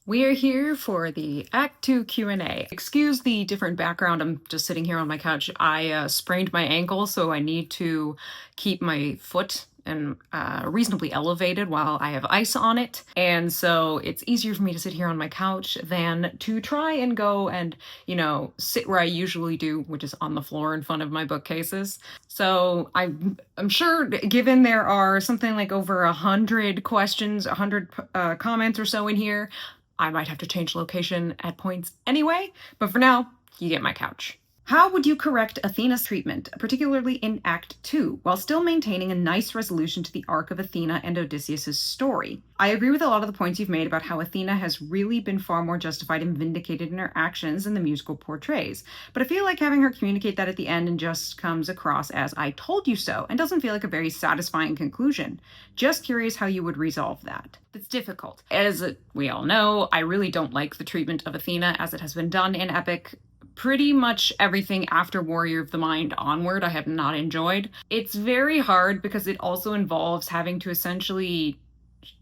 We are here for the Act 2 Q&A. Excuse the different background, I'm just sitting here on my couch. I sprained my ankle, so I need to keep my foot reasonably elevated while I have ice on it. And so it's easier for me to sit here on my couch than to try and go and, sit where I usually do, which is on the floor in front of my bookcases. So I'm sure, given there are something like over 100 questions, 100 comments or so in here, I might have to change location at points anyway, but for now, you get my couch. How would you correct Athena's treatment, particularly in Act 2, while still maintaining a nice resolution to the arc of Athena and Odysseus' story? I agree with a lot of the points you've made about how Athena has really been far more justified and vindicated in her actions than the musical portrays, but I feel like having her communicate that at the end and just comes across as "I told you so" and doesn't feel like a very satisfying conclusion. Just curious how you would resolve that. It's difficult. As we all know, I really don't like the treatment of Athena as it has been done in epic. Pretty much everything after Warrior of the Mind onward I have not enjoyed. It's very hard because it also involves having to essentially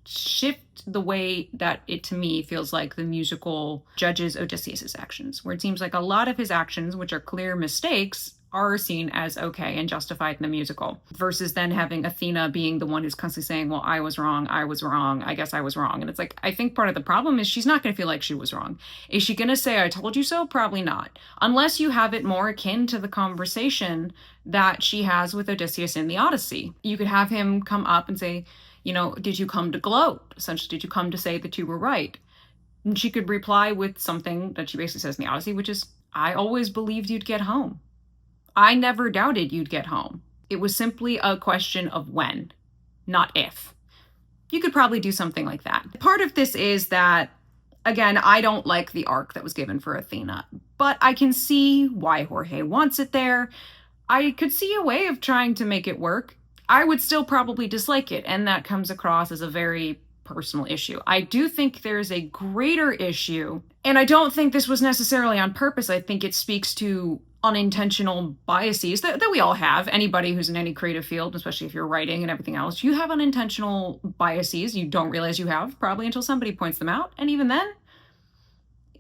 shift the way that it, to me, feels like the musical judges Odysseus' actions, where it seems like a lot of his actions, which are clear mistakes, are seen as okay and justified in the musical, versus then having Athena being the one who's constantly saying, well, I was wrong, I guess I was wrong. And it's like, I think part of the problem is she's not going to feel like she was wrong. Is she going to say, I told you so? Probably not. Unless you have it more akin to the conversation that she has with Odysseus in the Odyssey. You could have him come up and say, did you come to gloat? Essentially, did you come to say that you were right? And she could reply with something that she basically says in the Odyssey, which is, I always believed you'd get home. I never doubted you'd get home. It was simply a question of when, not if. You could probably do something like that. Part of this is that, again, I don't like the arc that was given for Athena, but I can see why Jorge wants it there. I could see a way of trying to make it work. I would still probably dislike it, and that comes across as a very personal issue. I do think there's a greater issue, and I don't think this was necessarily on purpose. I think it speaks to unintentional biases that we all have. Anybody who's in any creative field, especially if you're writing and everything else, you have unintentional biases you don't realize you have, probably until somebody points them out. And even then,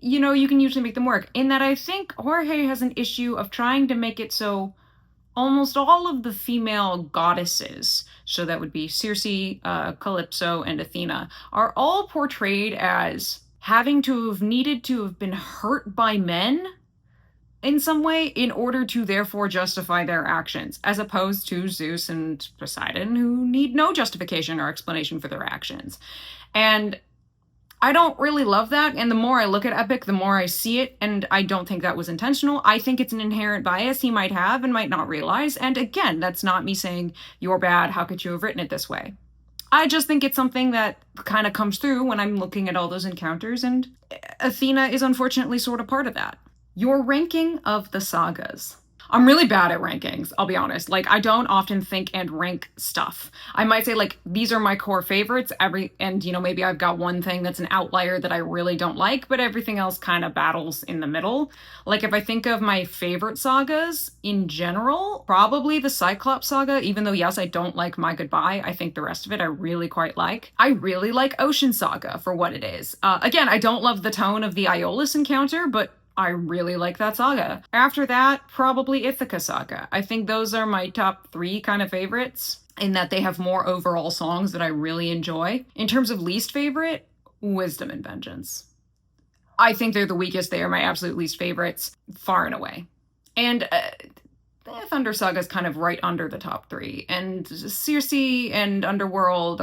you can usually make them work. In that, I think Jorge has an issue of trying to make it so almost all of the female goddesses, so that would be Circe, Calypso, and Athena, are all portrayed as having to have needed to have been hurt by men in some way in order to therefore justify their actions, as opposed to Zeus and Poseidon, who need no justification or explanation for their actions. And I don't really love that, and the more I look at epic, the more I see it, and I don't think that was intentional. I think it's an inherent bias he might have and might not realize, and again, that's not me saying, you're bad, how could you have written it this way? I just think it's something that kind of comes through when I'm looking at all those encounters, and Athena is unfortunately sort of part of that. Your ranking of the sagas. I'm really bad at rankings, I'll be honest. I don't often think and rank stuff. I might say, these are my core favorites, maybe I've got one thing that's an outlier that I really don't like, but everything else kind of battles in the middle. If I think of my favorite sagas in general, probably the Cyclops saga, even though, yes, I don't like My Goodbye, I think the rest of it I really quite like. I really like Ocean Saga for what it is. Again, I don't love the tone of the Iolaus encounter, but I really like that saga. After that, probably Ithaca Saga. I think those are my top 3 kind of favorites, in that they have more overall songs that I really enjoy. In terms of least favorite, Wisdom and Vengeance. I think they're the weakest. They are my absolute least favorites, far and away. And Thunder Saga is kind of right under the top 3. And Circe and Underworld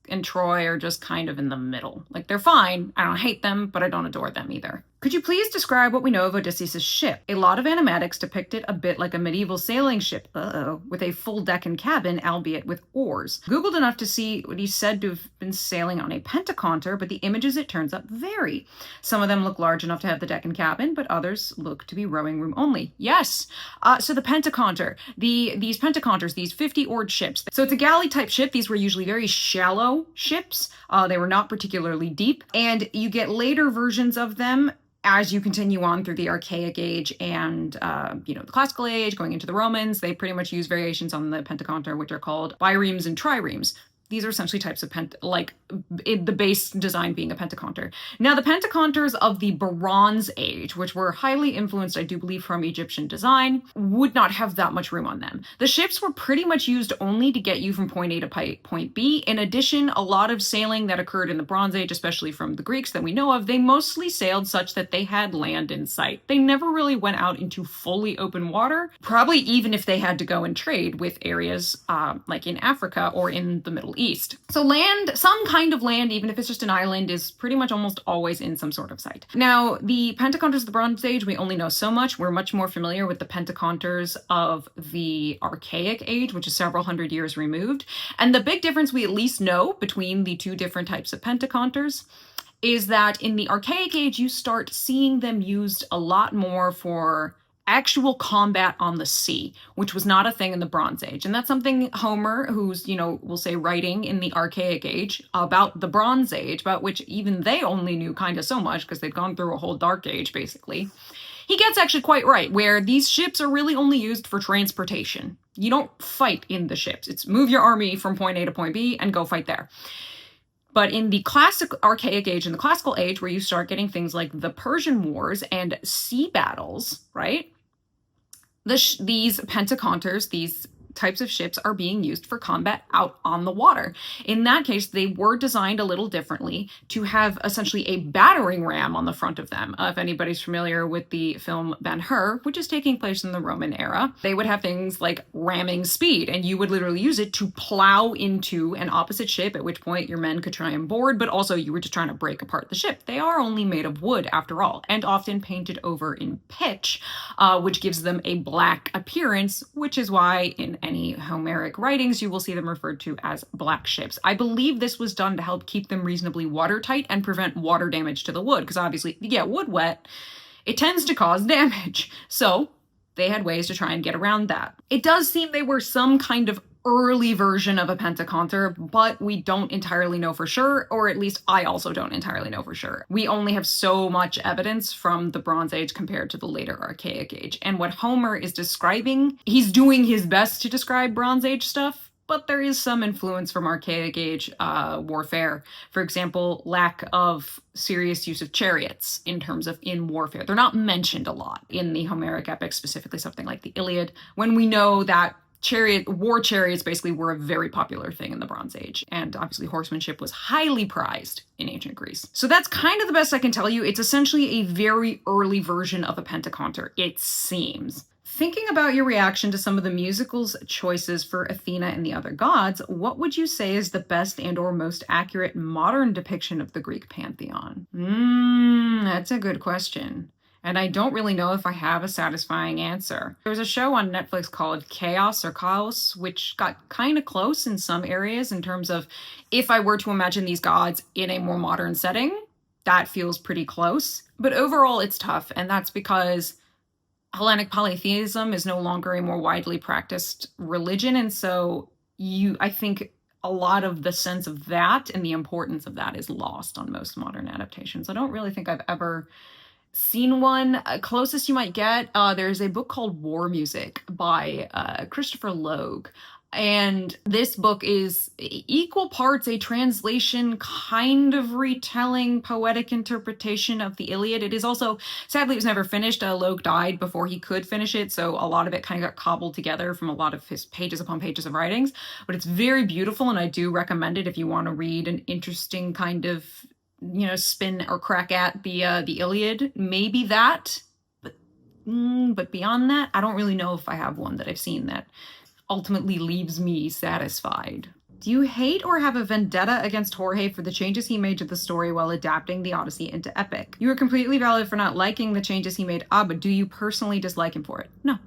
and Troy are just kind of in the middle. They're fine. I don't hate them, but I don't adore them either. Could you please describe what we know of Odysseus' ship? A lot of animatics depict it a bit like a medieval sailing ship, with a full deck and cabin, albeit with oars. Googled enough to see what he's said to have been sailing on a pentaconter, but the images, it turns up, vary. Some of them look large enough to have the deck and cabin, but others look to be rowing room only. Yes! So the pentaconter. These pentaconters, these 50-oared ships. So it's a galley-type ship. These were usually very shallow ships. They were not particularly deep, and you get later versions of them as you continue on through the Archaic Age and, the Classical Age, going into the Romans. They pretty much use variations on the pentaconter, which are called biremes and triremes. These are essentially types of the base design being a pentaconter. Now, the pentaconters of the Bronze Age, which were highly influenced, I do believe, from Egyptian design, would not have that much room on them. The ships were pretty much used only to get you from point A to point B. In addition, a lot of sailing that occurred in the Bronze Age, especially from the Greeks that we know of, they mostly sailed such that they had land in sight. They never really went out into fully open water, probably even if they had to go and trade with areas like in Africa or in the Middle East. So land, some kind of land, even if it's just an island, is pretty much almost always in some sort of sight. Now, the pentaconters of the Bronze Age, we only know so much. We're much more familiar with the pentaconters of the Archaic Age, which is several hundred years removed. And the big difference we at least know between the two different types of pentaconters is that in the Archaic Age, you start seeing them used a lot more for actual combat on the sea, which was not a thing in the Bronze Age. And that's something Homer, who's, we'll say writing in the Archaic Age about the Bronze Age, about which even they only knew kind of so much because they'd gone through a whole Dark Age, basically. He gets actually quite right, where these ships are really only used for transportation. You don't fight in the ships. It's move your army from point A to point B and go fight there. But in the classic Archaic Age and the Classical Age, where you start getting things like the Persian Wars and sea battles, right? These pentaconters, these types of ships, are being used for combat out on the water. In that case, they were designed a little differently to have essentially a battering ram on the front of them. If anybody's familiar with the film Ben-Hur, which is taking place in the Roman era, they would have things like ramming speed, and you would literally use it to plow into an opposite ship, at which point your men could try and board, but also you were just trying to break apart the ship. They are only made of wood, after all, and often painted over in pitch, which gives them a black appearance, which is why in any Homeric writings, you will see them referred to as black ships. I believe this was done to help keep them reasonably watertight and prevent water damage to the wood, because obviously, if you get wood wet, it tends to cause damage. So they had ways to try and get around that. It does seem they were some kind of early version of a pentaconter, but we don't entirely know for sure, or at least I also don't entirely know for sure. We only have so much evidence from the Bronze Age compared to the later Archaic Age. And what Homer is describing, he's doing his best to describe Bronze Age stuff, but there is some influence from Archaic Age warfare. For example, lack of serious use of chariots in terms of in warfare. They're not mentioned a lot in the Homeric epics, specifically something like the Iliad, when we know that war chariots basically were a very popular thing in the Bronze Age, and obviously horsemanship was highly prized in ancient Greece. So that's kind of the best I can tell you. It's essentially a very early version of a pentaconter, it seems. Thinking about your reaction to some of the musical's choices for Athena and the other gods, what would you say is the best and or most accurate modern depiction of the Greek pantheon? That's a good question. And I don't really know if I have a satisfying answer. There was a show on Netflix called Chaos, which got kind of close in some areas in terms of if I were to imagine these gods in a more modern setting, that feels pretty close. But overall, it's tough, and that's because Hellenic polytheism is no longer a more widely practiced religion, and so I think a lot of the sense of that and the importance of that is lost on most modern adaptations. I don't really think I've ever seen one. Closest you might get, there's a book called War Music by Christopher Logue. And this book is equal parts a translation, kind of retelling, poetic interpretation of the Iliad. It is also, sadly, it was never finished. Logue died before he could finish it, so a lot of it kind of got cobbled together from a lot of his pages upon pages of writings. But it's very beautiful, and I do recommend it if you want to read an interesting kind of spin or crack at the Iliad. Maybe that, but beyond that, I don't really know if I have one that I've seen that ultimately leaves me satisfied. Do you hate or have a vendetta against Jorge for the changes he made to the story while adapting the Odyssey into epic? You are completely valid for not liking the changes he made, but do you personally dislike him for it? No.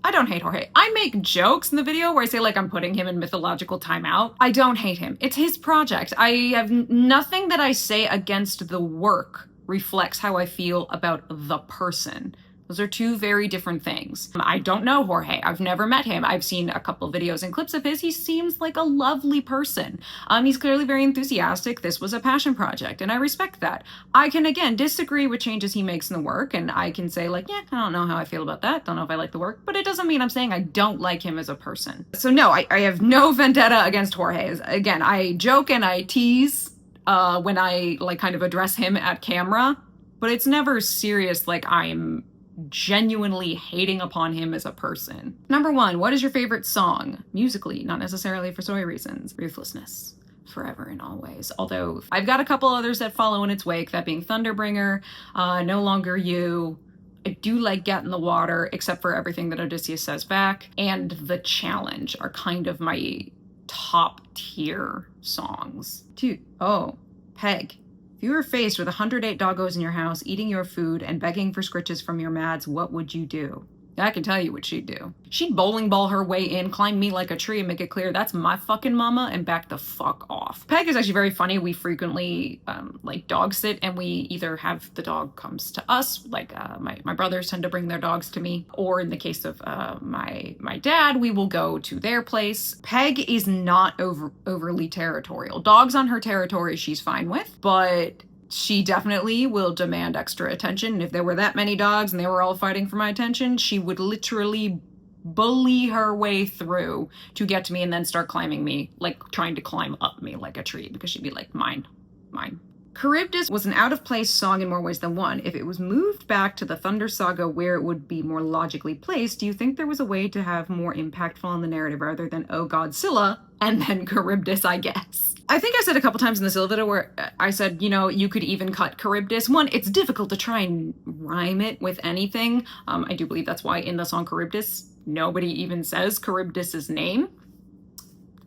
I don't hate Jorge. I make jokes in the video where I say I'm putting him in mythological timeout. I don't hate him. It's his project. I have nothing that I say against the work reflects how I feel about the person. Those are two very different things. I don't know Jorge. I've never met him. I've seen a couple of videos and clips of his. He seems like a lovely person. He's clearly very enthusiastic. This was a passion project, and I respect that. I can, again, disagree with changes he makes in the work, and I can say, like, yeah, I don't know how I feel about that. Don't know if I like the work, but it doesn't mean I'm saying I don't like him as a person. So no, I have no vendetta against Jorge. Again, I joke and I tease when I, like, kind of address him at camera, but it's never serious, like I'm genuinely hating upon him as a person. Number 1, what is your favorite song? Musically, not necessarily for story reasons. Ruthlessness. Forever and always. Although I've got a couple others that follow in its wake, that being Thunderbringer, No Longer You. I do like Get in the Water, except for everything that Odysseus says back, and The Challenge are kind of my top tier songs. Dude, oh, Peg. If you were faced with 108 doggos in your house, eating your food and begging for scritches from your mads, what would you do? I can tell you what she'd do. She'd bowling ball her way in, climb me like a tree, and make it clear that's my fucking mama, and back the fuck off. Peg is actually very funny. We frequently like dog sit, and we either have the dog comes to us, like my brothers tend to bring their dogs to me, or in the case of my dad, we will go to their place. Peg is not overly territorial. Dogs on her territory she's fine with, but she definitely will demand extra attention. And if there were that many dogs and they were all fighting for my attention, she would literally bully her way through to get to me and then start climbing me, like trying to climb up me like a tree, because she'd be like, mine, mine. Charybdis was an out-of-place song in more ways than one. If it was moved back to the Thunder Saga where it would be more logically placed, do you think there was a way to have more impactful on the narrative rather than, oh God, Scylla, and then Charybdis, I guess? I think I said a couple times in the Scylla video where I said, you know, you could even cut Charybdis. One, it's difficult to try and rhyme it with anything. I do believe that's why in the song Charybdis, nobody even says Charybdis's name.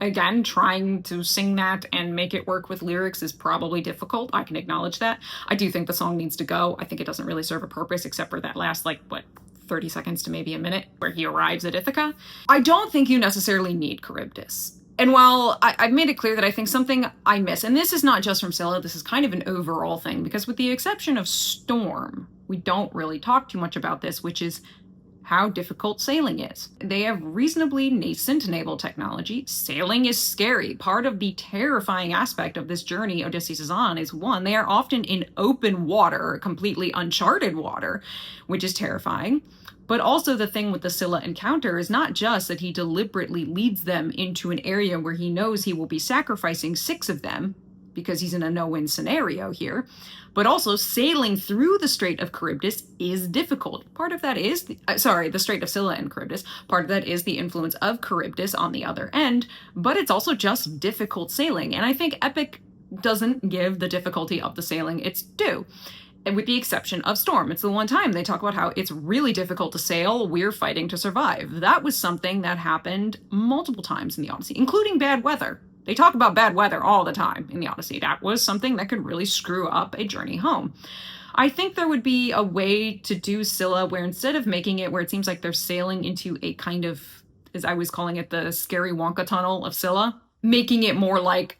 Again, trying to sing that and make it work with lyrics is probably difficult. I can acknowledge that. I do think the song needs to go. I think it doesn't really serve a purpose except for that last, 30 seconds to maybe a minute where he arrives at Ithaca. I don't think you necessarily need Charybdis. And while I've made it clear that I think something I miss, and this is not just from Scylla, this is kind of an overall thing, because with the exception of Storm, we don't really talk too much about this, which is how difficult sailing is. They have reasonably nascent naval technology. Sailing is scary. Part of the terrifying aspect of this journey Odysseus is on is, one, they are often in open water, completely uncharted water, which is terrifying. But also the thing with the Scylla encounter is not just that he deliberately leads them into an area where he knows he will be sacrificing 6 of them, because he's in a no-win scenario here, but also sailing through the Strait of Charybdis is difficult. Part of that is, the Strait of Scylla and Charybdis, part of that is the influence of Charybdis on the other end, but it's also just difficult sailing. And I think Epic doesn't give the difficulty of the sailing its due. And with the exception of Storm. It's the one time they talk about how it's really difficult to sail, we're fighting to survive. That was something that happened multiple times in the Odyssey, including bad weather. They talk about bad weather all the time in the Odyssey. That was something that could really screw up a journey home. I think there would be a way to do Scylla where instead of making it where it seems like they're sailing into a kind of, as I was calling it, the scary Wonka tunnel of Scylla, making it more like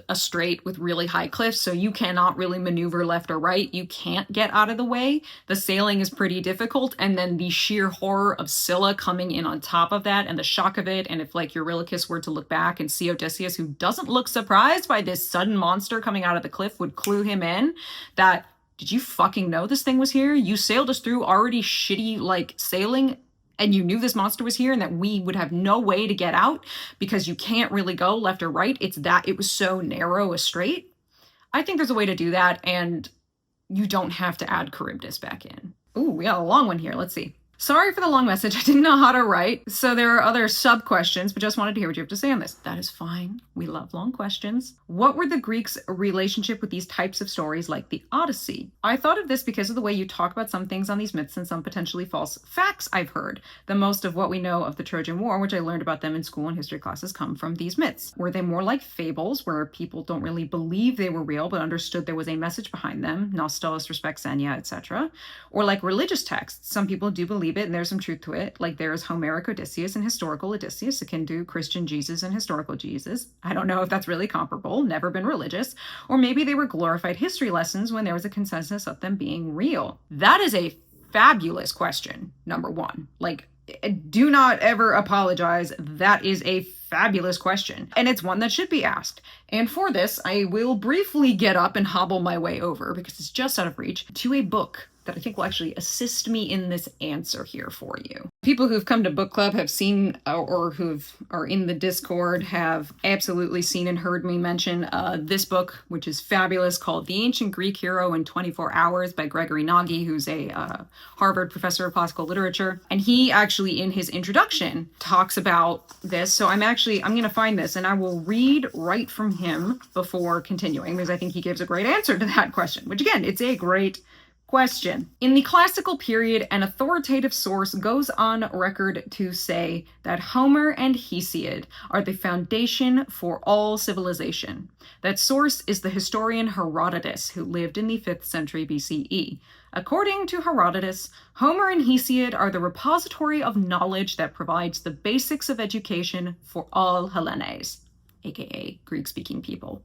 a strait with really high cliffs, so you cannot really maneuver left or right. You can't get out of the way. The sailing is pretty difficult, and then the sheer horror of Scylla coming in on top of that, and the shock of it, and if Eurylochus were to look back and see Odysseus, who doesn't look surprised by this sudden monster coming out of the cliff, would clue him in that, did you fucking know this thing was here? You sailed us through already shitty, sailing, and you knew this monster was here and that we would have no way to get out because you can't really go left or right. It was so narrow a strait. I think there's a way to do that, and you don't have to add Charybdis back in. Ooh, we got a long one here. Let's see. Sorry for the long message. I didn't know how to write, so there are other sub-questions, but just wanted to hear what you have to say on this. That is fine. We love long questions. What were the Greeks' relationship with these types of stories like the Odyssey? I thought of this because of the way you talk about some things on these myths and some potentially false facts I've heard. The most of what we know of the Trojan War, which I learned about them in school and history classes, come from these myths. Were they more like fables, where people don't really believe they were real, but understood there was a message behind them, Nostos, respect, Xenia, etc.? Or like religious texts, some people do believe it and there's some truth to it, like there's Homeric Odysseus and historical Odysseus, akin to Christian Jesus and historical Jesus. I don't know if that's really comparable, never been religious. Or maybe they were glorified history lessons when there was a consensus of them being real. That is a fabulous question, number one. Like, do not ever apologize. That is a fabulous question. And it's one that should be asked. And for this, I will briefly get up and hobble my way over, because it's just out of reach, to a book that I think will actually assist me in this answer here for you. People who've come to book club have seen, or who are in the Discord, have absolutely seen and heard me mention this book, which is fabulous, called The Ancient Greek Hero in 24 Hours by Gregory Nagy, who's a Harvard professor of classical literature. And he actually, in his introduction, talks about this. So I'm going to find this, and I will read right from him before continuing, because I think he gives a great answer to that question, which again, it's a great question. In the classical period, an authoritative source goes on record to say that Homer and Hesiod are the foundation for all civilization. That source is the historian Herodotus, who lived in the 5th century BCE. According to Herodotus, Homer and Hesiod are the repository of knowledge that provides the basics of education for all Hellenes, aka Greek-speaking people.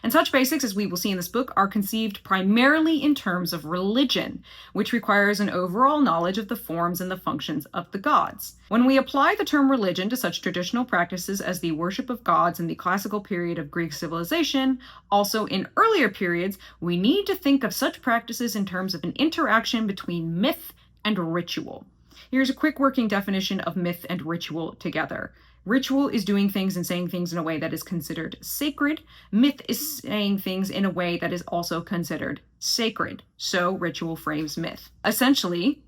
And such basics, as we will see in this book, are conceived primarily in terms of religion, which requires an overall knowledge of the forms and the functions of the gods. When we apply the term religion to such traditional practices as the worship of gods in the classical period of Greek civilization, also in earlier periods, we need to think of such practices in terms of an interaction between myth and ritual. Here's a quick working definition of myth and ritual together. Ritual is doing things and saying things in a way that is considered sacred. Myth is saying things in a way that is also considered sacred. So ritual frames myth. Essentially,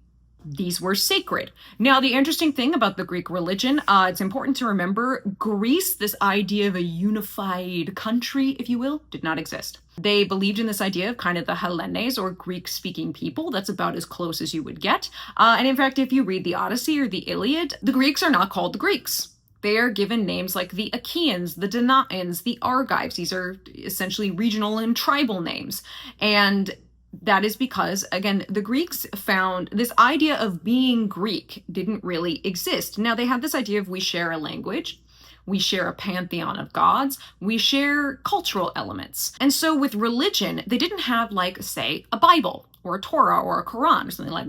these were sacred. Now, the interesting thing about the Greek religion, it's important to remember, Greece, this idea of a unified country, if you will, did not exist. They believed in this idea of kind of the Hellenes, or Greek-speaking people. That's about as close as you would get. And in fact, if you read the Odyssey or the Iliad, the Greeks are not called the Greeks. They are given names like the Achaeans, the Danaans, the Argives. These are essentially regional and tribal names. And that is because, again, the Greeks found this idea of being Greek didn't really exist. Now, they had this idea of we share a language, we share a pantheon of gods, we share cultural elements. And so with religion, they didn't have, like, say, a Bible or a Torah or a Quran or something, like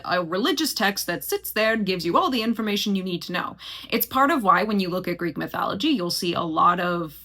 a religious text that sits there and gives you all the information you need to know. It's part of why when you look at Greek mythology, you'll see a lot of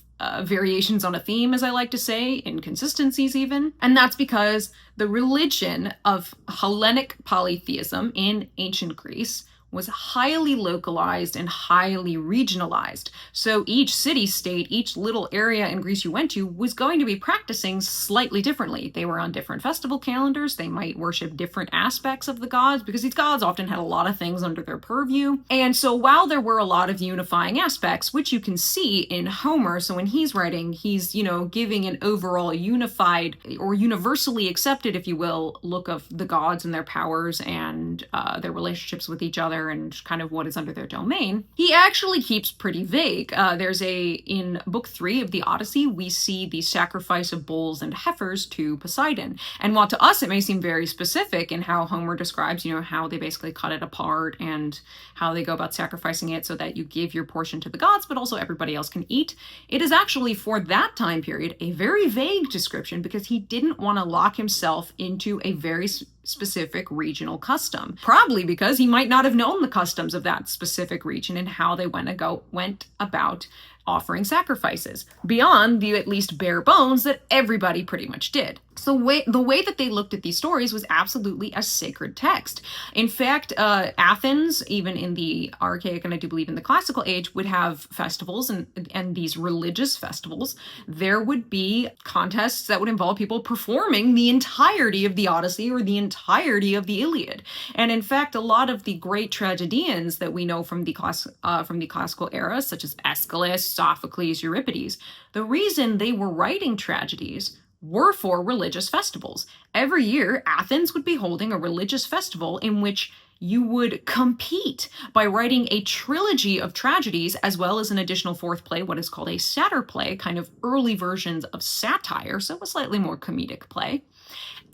variations on a theme, as I like to say, inconsistencies even. And that's because the religion of Hellenic polytheism in ancient Greece was highly localized and highly regionalized. So each city-state, each little area in Greece you went to was going to be practicing slightly differently. They were on different festival calendars. They might worship different aspects of the gods, because these gods often had a lot of things under their purview. And so while there were a lot of unifying aspects, which you can see in Homer, so when he's writing, he's, giving an overall unified or universally accepted, if you will, look of the gods and their powers and their relationships with each other and kind of what is under their domain, he actually keeps pretty vague. In book 3 of the Odyssey, we see the sacrifice of bulls and heifers to Poseidon. And while to us it may seem very specific in how Homer describes, how they basically cut it apart and how they go about sacrificing it so that you give your portion to the gods, but also everybody else can eat, it is actually for that time period a very vague description, because he didn't want to lock himself into a very specific regional custom. Probably because he might not have known the customs of that specific region and how they went about offering sacrifices, beyond the at least bare bones that everybody pretty much did. So the way that they looked at these stories was absolutely a sacred text. In fact, Athens, even in the archaic and I do believe in the classical age, would have festivals and these religious festivals. There would be contests that would involve people performing the entirety of the Odyssey or the entirety of the Iliad. And in fact, a lot of the great tragedians that we know from the classical era, such as Aeschylus, Sophocles, Euripides, the reason they were writing tragedies were for religious festivals. Every year, Athens would be holding a religious festival in which you would compete by writing a trilogy of tragedies, as well as an additional fourth play, what is called a satyr play, kind of early versions of satire, so a slightly more comedic play.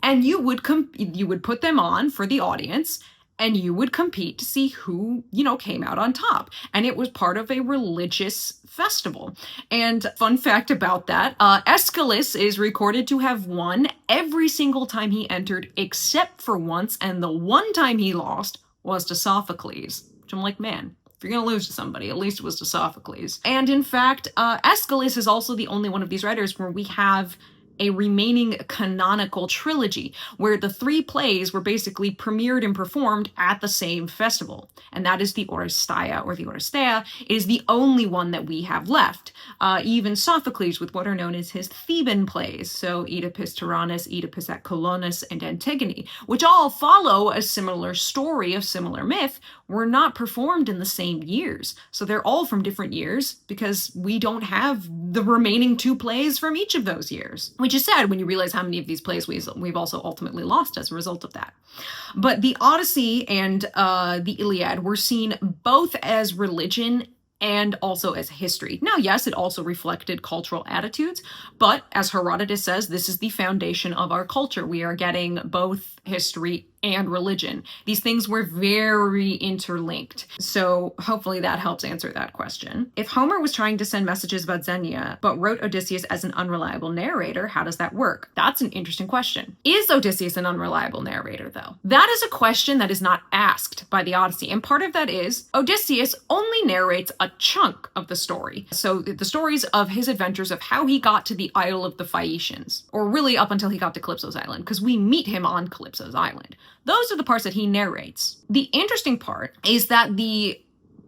And you would put them on for the audience, and you would compete to see who, you know, came out on top. And it was part of a religious festival. And fun fact about that, Aeschylus is recorded to have won every single time he entered, except for once, and the one time he lost was to Sophocles, which I'm like, man, if you're going to lose to somebody, at least it was to Sophocles. And in fact, Aeschylus is also the only one of these writers where we have a remaining canonical trilogy, where the 3 plays were basically premiered and performed at the same festival. And that is the Oresteia, or the Oresteia. It is the only one that we have left. Even Sophocles with what are known as his Theban plays, so Oedipus Tyrannus, Oedipus at Colonus, and Antigone, which all follow a similar story of similar myth, were not performed in the same years. So they're all from different years because we don't have the remaining 2 plays from each of those years, which is sad when you realize how many of these plays we've also ultimately lost as a result of that. But the Odyssey and the Iliad were seen both as religion and also as history. Now, yes, it also reflected cultural attitudes, but as Herodotus says, this is the foundation of our culture. We are getting both history and religion. These things were very interlinked. So hopefully that helps answer that question. If Homer was trying to send messages about Xenia, but wrote Odysseus as an unreliable narrator, how does that work? That's an interesting question. Is Odysseus an unreliable narrator, though? That is a question that is not asked by the Odyssey, and part of that is Odysseus only narrates a chunk of the story. So the stories of his adventures of how he got to the Isle of the Phaeacians, or really up until he got to Calypso's Island, because we meet him on Calypso's Island. Those are the parts that he narrates. The interesting part is that the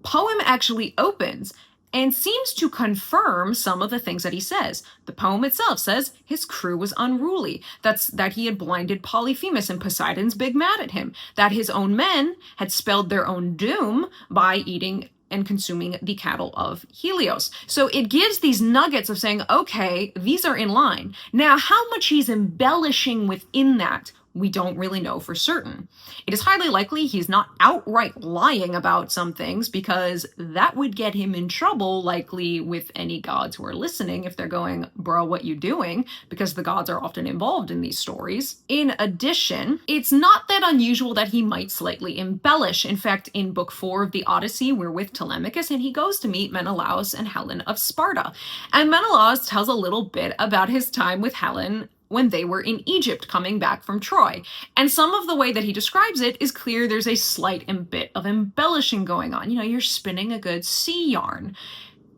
poem actually opens and seems to confirm some of the things that he says. The poem itself says his crew was unruly, that he had blinded Polyphemus and Poseidon's big mad at him, that his own men had spelled their own doom by eating and consuming the cattle of Helios. So it gives these nuggets of saying, okay, these are in line. Now, how much he's embellishing within that, we don't really know for certain. It is highly likely he's not outright lying about some things, because that would get him in trouble, likely with any gods who are listening if they're going, bro, what you doing? Because the gods are often involved in these stories. In addition, it's not that unusual that he might slightly embellish. In fact, in book 4 of the Odyssey, we're with Telemachus, and he goes to meet Menelaus and Helen of Sparta. And Menelaus tells a little bit about his time with Helen when they were in Egypt coming back from Troy. And some of the way that he describes it is clear there's a slight bit of embellishing going on. You know, you're spinning a good sea yarn.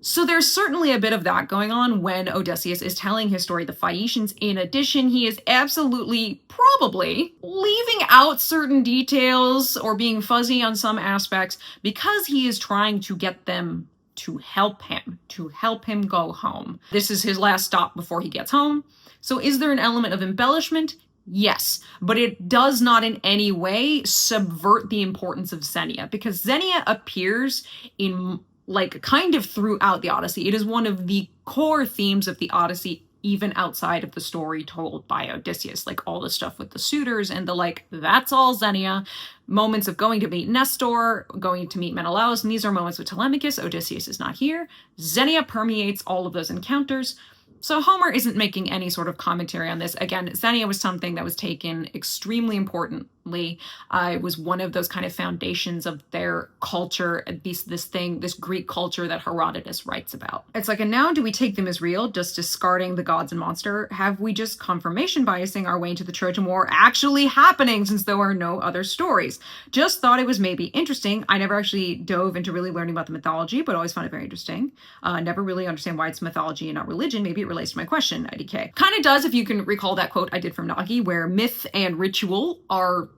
So there's certainly a bit of that going on when Odysseus is telling his story, the Phaeacians. In addition, he is absolutely, probably, leaving out certain details or being fuzzy on some aspects because he is trying to get them to help him go home. This is his last stop before he gets home. So is there an element of embellishment? Yes, but it does not in any way subvert the importance of Xenia, because Xenia appears in, like, kind of throughout the Odyssey. It is one of the core themes of the Odyssey, even outside of the story told by Odysseus, like all the stuff with the suitors and the like, that's all Xenia. Moments of going to meet Nestor, going to meet Menelaus, and these are moments with Telemachus. Odysseus is not here. Xenia permeates all of those encounters. So Homer isn't making any sort of commentary on this. Again, Xenia was something that was taken extremely importantly. It was one of those kind of foundations of their culture, this Greek culture that Herodotus writes about. It's like, and now do we take them as real, just discarding the gods and monster? Have we just confirmation biasing our way into the Trojan War actually happening, since there are no other stories? Just thought it was maybe interesting. I never actually dove into really learning about the mythology, but always found it very interesting. Never really understand why it's mythology and not religion. Maybe it relates to my question, IDK. Kind of does, if you can recall that quote I did from Nagi, where myth and ritual are,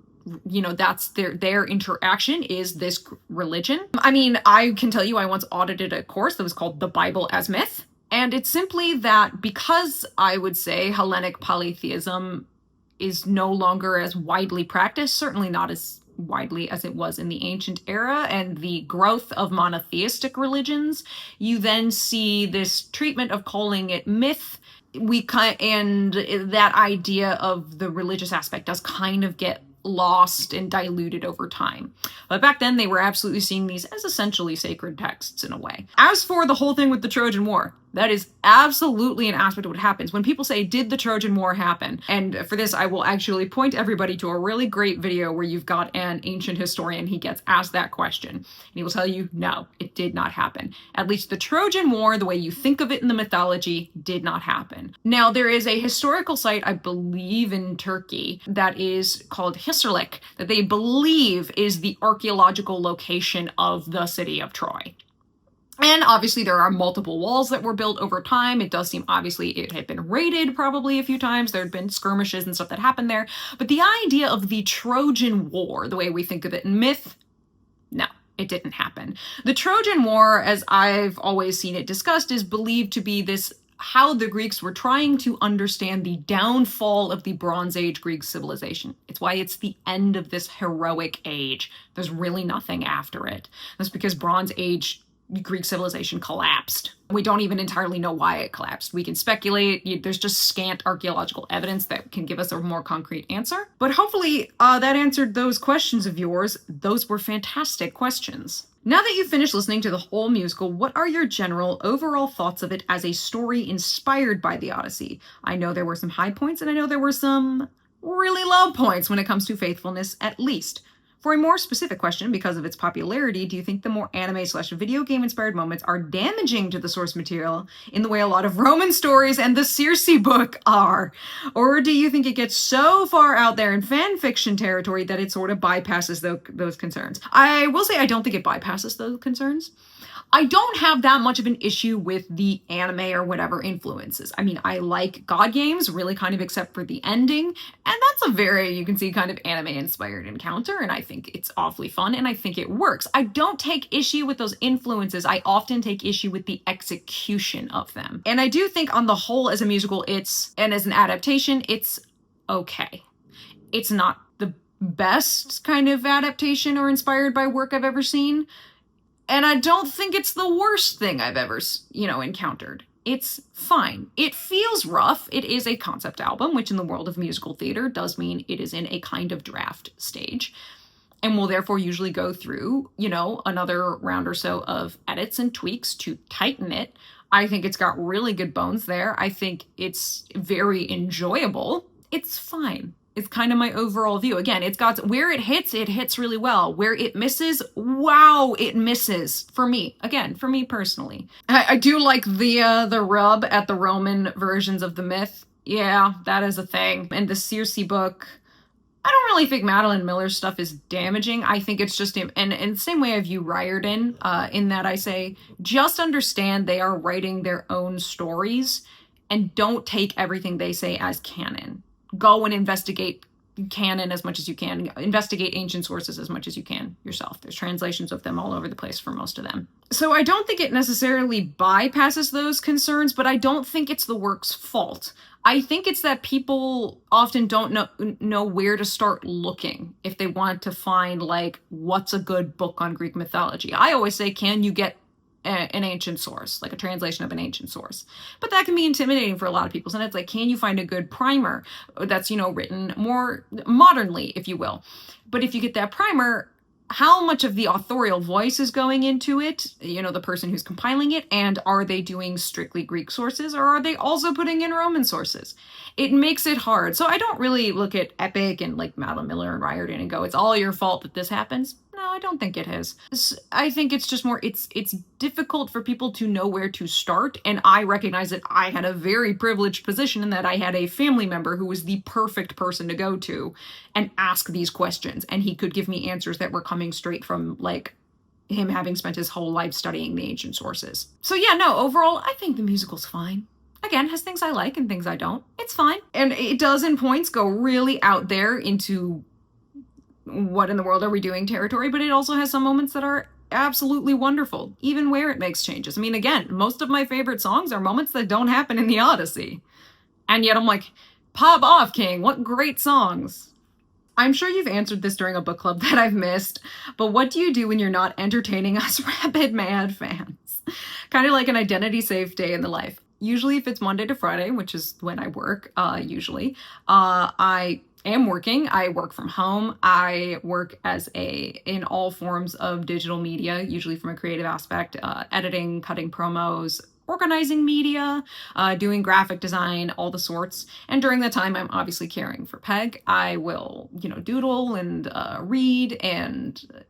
you know, that's their interaction is this religion. I mean, I can tell you I once audited a course that was called The Bible as Myth. And it's simply that because I would say Hellenic polytheism is no longer as widely practiced, certainly not as widely as it was in the ancient era, and the growth of monotheistic religions, you then see this treatment of calling it myth. And that idea of the religious aspect does kind of get lost and diluted over time. But back then they were absolutely seeing these as essentially sacred texts in a way. As for the whole thing with the Trojan War, That is absolutely an aspect of what happens. When people say, did the Trojan War happen? And for this, I will actually point everybody to a really great video where you've got an ancient historian. He gets asked that question. And he will tell you, no, it did not happen. At least the Trojan War, the way you think of it in the mythology, did not happen. Now, there is a historical site, I believe in Turkey, that is called Hisarlik, that they believe is the archaeological location of the city of Troy. And obviously there are multiple walls that were built over time. It does seem obviously it had been raided probably a few times. There had been skirmishes and stuff that happened there. But the idea of the Trojan War, the way we think of it in myth, no, it didn't happen. The Trojan War, as I've always seen it discussed, is believed to be this how the Greeks were trying to understand the downfall of the Bronze Age Greek civilization. It's why it's the end of this heroic age. There's really nothing after it. That's because Bronze Age Greek civilization collapsed. We don't even entirely know why it collapsed. We can speculate. There's just scant archaeological evidence that can give us a more concrete answer. But hopefully that answered those questions of yours. Those were fantastic questions. Now that you've finished listening to the whole musical, what are your general overall thoughts of it as a story inspired by the Odyssey? I know there were some high points and I know there were some really low points when it comes to faithfulness, at least. For a more specific question, because of its popularity, do you think the more anime/video game inspired moments are damaging to the source material in the way a lot of Roman stories and the Circe book are? Or do you think it gets so far out there in fan fiction territory that it sort of bypasses those concerns? I will say I don't think it bypasses those concerns. I don't have that much of an issue with the anime or whatever influences. I mean, I like God games, really kind of except for the ending, and that's a very, you can see, kind of anime-inspired encounter, and I think it's awfully fun, and I think it works. I don't take issue with those influences. I often take issue with the execution of them. And I do think on the whole, as a musical, and as an adaptation, it's okay. It's not the best kind of adaptation or inspired by work I've ever seen. And I don't think it's the worst thing I've ever, encountered. It's fine. It feels rough. It is a concept album, which in the world of musical theater does mean it is in a kind of draft stage. And will therefore usually go through, another round or so of edits and tweaks to tighten it. I think it's got really good bones there. I think it's very enjoyable. It's fine. It's kind of my overall view. Again, it's got where it hits really well. Where it misses, wow, it misses for me. Again, for me personally. I do like the rub at the Roman versions of the myth. Yeah, that is a thing. And the Circe book, I don't really think Madeline Miller's stuff is damaging. I think it's just, and in the same way I view Riordan, in that I say, just understand they are writing their own stories and don't take everything they say as canon. Go and investigate canon as much as you can. Investigate ancient sources as much as you can yourself. There's translations of them all over the place for most of them. So I don't think it necessarily bypasses those concerns, but I don't think it's the work's fault. I think it's that people often don't know where to start looking if they want to find, what's a good book on Greek mythology. I always say, can you get an ancient source, like a translation of an ancient source? But that can be intimidating for a lot of people. And it's like, can you find a good primer that's, written more modernly, if you will? But if you get that primer, how much of the authorial voice is going into it, the person who's compiling it, and are they doing strictly Greek sources, or are they also putting in Roman sources? It makes it hard. So I don't really look at Epic and Madeline Miller and Riordan and go, it's all your fault that this happens. No, I don't think it is. I think it's just more, it's difficult for people to know where to start. And I recognize that I had a very privileged position in that I had a family member who was the perfect person to go to and ask these questions. And he could give me answers that were coming straight from him having spent his whole life studying the ancient sources. So yeah, no, overall, I think the musical's fine. Again, has things I like and things I don't. It's fine. And it does in points go really out there into what in the world are we doing territory, but it also has some moments that are absolutely wonderful, even where it makes changes. I mean, again, most of my favorite songs are moments that don't happen in the Odyssey. And yet I'm like, pop off, King, what great songs. I'm sure you've answered this during a book club that I've missed, but what do you do when you're not entertaining us rabid mad fans? Kind of like an identity safe day in the life. Usually if it's Monday to Friday, which is when I work, I am working. I work from home. I work in all forms of digital media, usually from a creative aspect, editing, cutting promos, organizing media, doing graphic design, all the sorts. And during that time, I'm obviously caring for Peg. I will, doodle and read and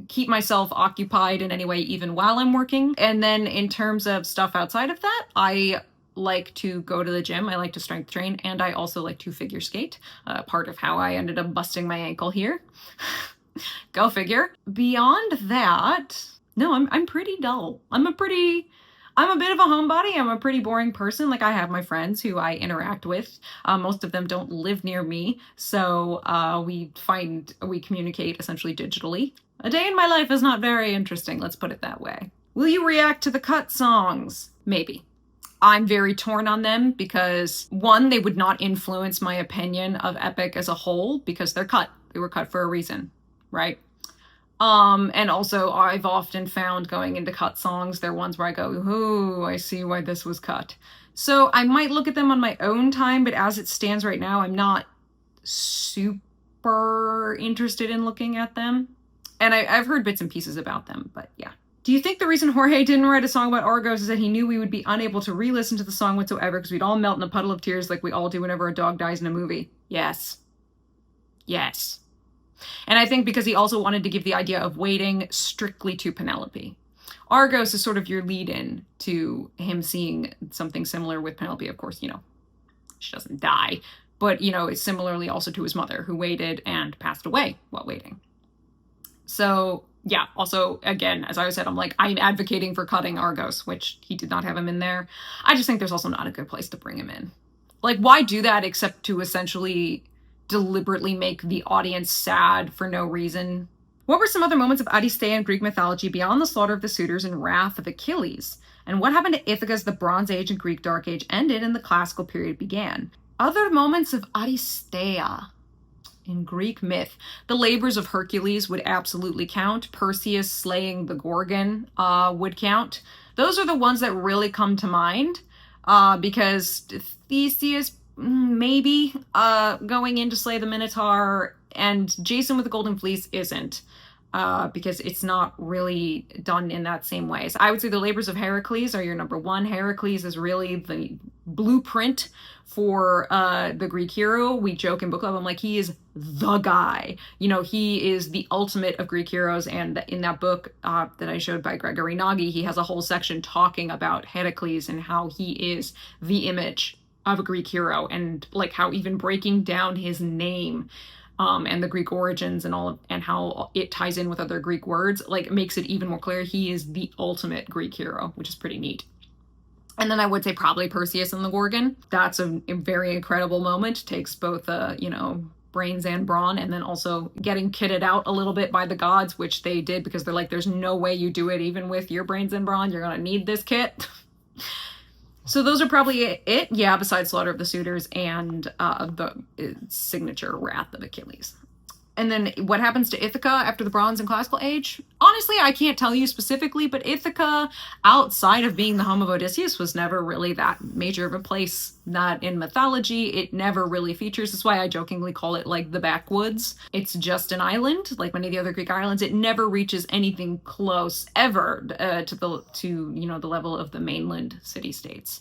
keep myself occupied in any way, even while I'm working. And then in terms of stuff outside of that, I like to go to the gym. I like to strength train, and I also like to figure skate. Part of how I ended up busting my ankle here. Go figure. Beyond that, no, I'm pretty dull. I'm a bit of a homebody. I'm a pretty boring person. Like, I have my friends who I interact with. Most of them don't live near me, so we communicate essentially digitally. A day in my life is not very interesting, let's put it that way. Will you react to the cut songs? Maybe. I'm very torn on them because, one, they would not influence my opinion of Epic as a whole because they're cut. They were cut for a reason, right? And also I've often found going into cut songs, they're ones where I go, ooh, I see why this was cut. So I might look at them on my own time, but as it stands right now, I'm not super interested in looking at them. And I've heard bits and pieces about them, but yeah. Do you think the reason Jorge didn't write a song about Argos is that he knew we would be unable to re-listen to the song whatsoever because we'd all melt in a puddle of tears like we all do whenever a dog dies in a movie? Yes. Yes. And I think because he also wanted to give the idea of waiting strictly to Penelope. Argos is sort of your lead-in to him seeing something similar with Penelope. Of course, she doesn't die, but, it's similarly also to his mother, who waited and passed away while waiting. So, yeah, also, again, as I said, I'm advocating for cutting Argos, which he did not have him in there. I just think there's also not a good place to bring him in. Like, why do that except to essentially deliberately make the audience sad for no reason? What were some other moments of Odyssey in Greek mythology beyond the slaughter of the suitors and wrath of Achilles? And what happened to Ithaca as the Bronze Age and Greek Dark Age ended and the classical period began? Other moments of Odysseia in Greek myth. The labors of Hercules would absolutely count. Perseus slaying the Gorgon would count. Those are the ones that really come to mind because Theseus maybe going in to slay the Minotaur, and Jason with the Golden Fleece isn't. Because it's not really done in that same way. So I would say the labors of Hercules are your number one. Hercules is really the blueprint for the Greek hero. We joke in book club, I'm like, he is the guy. He is the ultimate of Greek heroes. And in that book that I showed by Gregory Nagy, he has a whole section talking about Heracles and how he is the image of a Greek hero, and like how even breaking down his name and the Greek origins and how it ties in with other Greek words, makes it even more clear he is the ultimate Greek hero, which is pretty neat. And then I would say probably Perseus and the Gorgon. That's a very incredible moment. Takes both, brains and brawn, and then also getting kitted out a little bit by the gods, which they did because they're like, there's no way you do it even with your brains and brawn. You're going to need this kit. So those are probably it. Yeah, besides Slaughter of the Suitors and the signature Wrath of Achilles. And then what happens to Ithaca after the Bronze and Classical Age? Honestly, I can't tell you specifically, but Ithaca, outside of being the home of Odysseus, was never really that major of a place. Not in mythology. It never really features. That's why I jokingly call it like the backwoods. It's just an island, like many of the other Greek islands. It never reaches anything close ever to the level of the mainland city-states.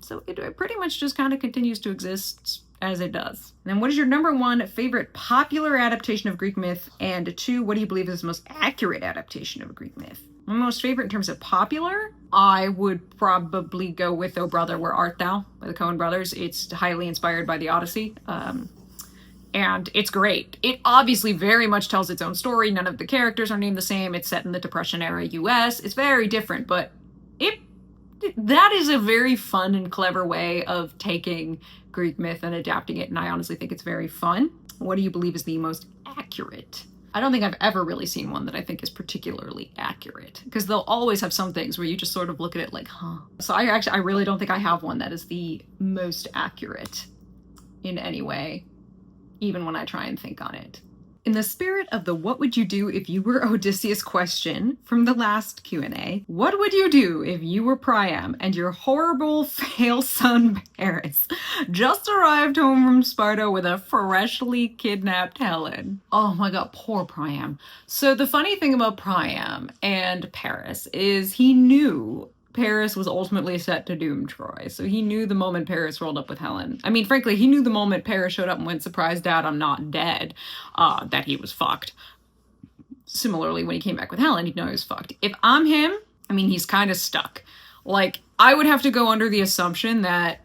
So it pretty much just kind of continues to exist as it does. And then what is your number one favorite popular adaptation of Greek myth? And two, what do you believe is the most accurate adaptation of a Greek myth? My most favorite in terms of popular, I would probably go with O Brother, Where Art Thou by the Coen brothers. It's highly inspired by the Odyssey. And it's great. It obviously very much tells its own story. None of the characters are named the same. It's set in the Depression era US. It's very different, but that is a very fun and clever way of taking Greek myth and adapting it, and I honestly think it's very fun. What do you believe is the most accurate? I don't think I've ever really seen one that I think is particularly accurate, because they'll always have some things where you just sort of look at it like, huh. So I really don't think I have one that is the most accurate in any way, even when I try and think on it. In the spirit of the what would you do if you were Odysseus question from the last Q&A, what would you do if you were Priam and your horrible fail son Paris just arrived home from Sparta with a freshly kidnapped Helen? Oh my god, poor Priam. So the funny thing about Priam and Paris is he knew Paris was ultimately set to doom Troy. So he knew the moment Paris rolled up with Helen. I mean, frankly, he knew the moment Paris showed up and went, "Surprise, Dad, I'm not dead," that he was fucked. Similarly, when he came back with Helen, he'd know he was fucked. If I'm him, I mean, he's kind of stuck. Like, I would have to go under the assumption that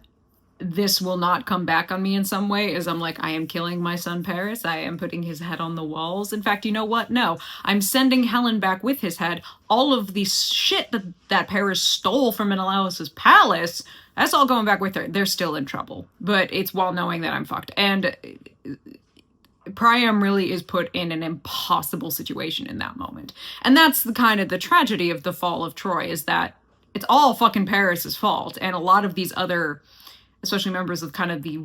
this will not come back on me in some way, as I'm like, I am killing my son Paris. I am putting his head on the walls. In fact, you know what? No, I'm sending Helen back with his head. All of the shit that Paris stole from Menelaus's palace, that's all going back with her. They're still in trouble. But it's while knowing that I'm fucked. And Priam really is put in an impossible situation in that moment. And that's the kind of the tragedy of the fall of Troy, is that it's all fucking Paris's fault. And a lot of these other, especially members of kind of the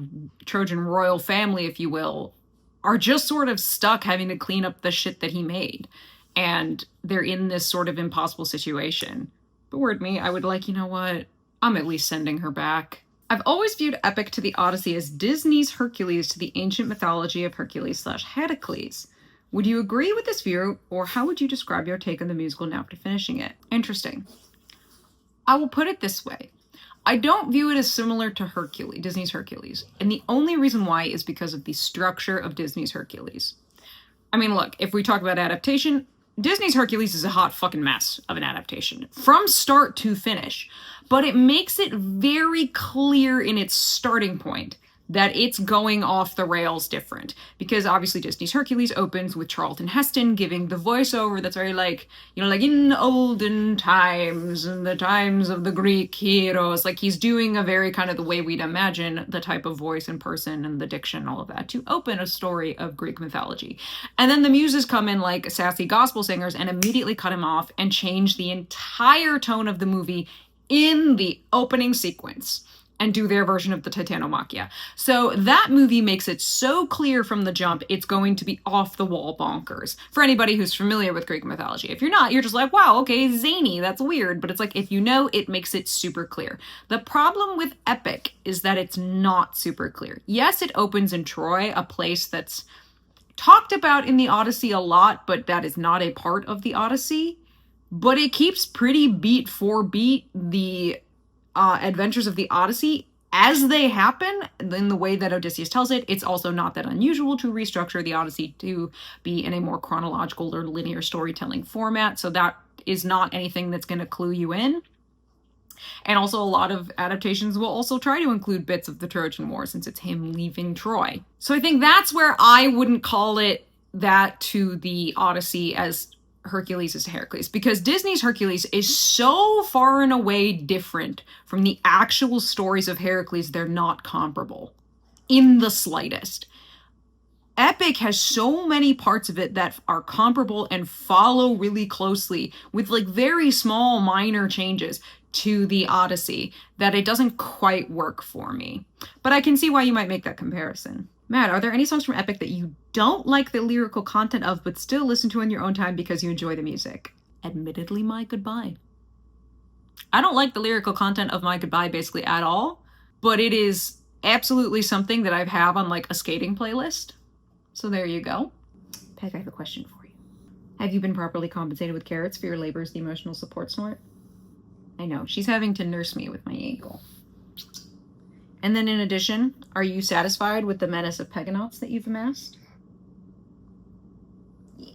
Trojan royal family, if you will, are just sort of stuck having to clean up the shit that he made. And they're in this sort of impossible situation. But word me, I would like, you know what? I'm at least sending her back. I've always viewed epic to the Odyssey as Disney's Hercules to the ancient mythology of Hercules/Heracles. Would you agree with this view, or how would you describe your take on the musical now after finishing it? Interesting. I will put it this way. I don't view it as similar to Hercules, Disney's Hercules. And the only reason why is because of the structure of Disney's Hercules. I mean, look, if we talk about adaptation, Disney's Hercules is a hot fucking mess of an adaptation from start to finish, but it makes it very clear in its starting point that it's going off the rails different, because obviously Disney's Hercules opens with Charlton Heston giving the voiceover that's very like, you know, like in olden times, in the times of the Greek heroes, like he's doing a very kind of the way we'd imagine the type of voice and person and the diction, all of that, to open a story of Greek mythology. And then the muses come in like sassy gospel singers and immediately cut him off and change the entire tone of the movie in the opening sequence and do their version of the Titanomachia. So that movie makes it so clear from the jump it's going to be off-the-wall bonkers. For anybody who's familiar with Greek mythology. If you're not, you're just like, wow, okay, zany, that's weird. But it's like, if you know, it makes it super clear. The problem with epic is that it's not super clear. Yes, it opens in Troy, a place that's talked about in the Odyssey a lot, but that is not a part of the Odyssey. But it keeps pretty beat for beat the adventures of the Odyssey as they happen in the way that Odysseus tells it. It's also not that unusual to restructure the Odyssey to be in a more chronological or linear storytelling format. So that is not anything that's going to clue you in. And also a lot of adaptations will also try to include bits of the Trojan War since it's him leaving Troy. So I think that's where I wouldn't call it that to the Odyssey as Hercules is Heracles, because Disney's Hercules is so far and away different from the actual stories of Heracles, they're not comparable in the slightest. Epic has so many parts of it that are comparable and follow really closely with like very small minor changes to the Odyssey that it doesn't quite work for me. But I can see why you might make that comparison. Matt, are there any songs from Epic that you don't like the lyrical content of, but still listen to in your own time because you enjoy the music? Admittedly, My Goodbye. I don't like the lyrical content of My Goodbye basically at all, but it is absolutely something that I have on like a skating playlist. So there you go. Peg, I have a question for you. Have you been properly compensated with carrots for your labor as the emotional support snort? I know, she's having to nurse me with my ankle. And then in addition, are you satisfied with the menace of Argonauts that you've amassed? Yeah.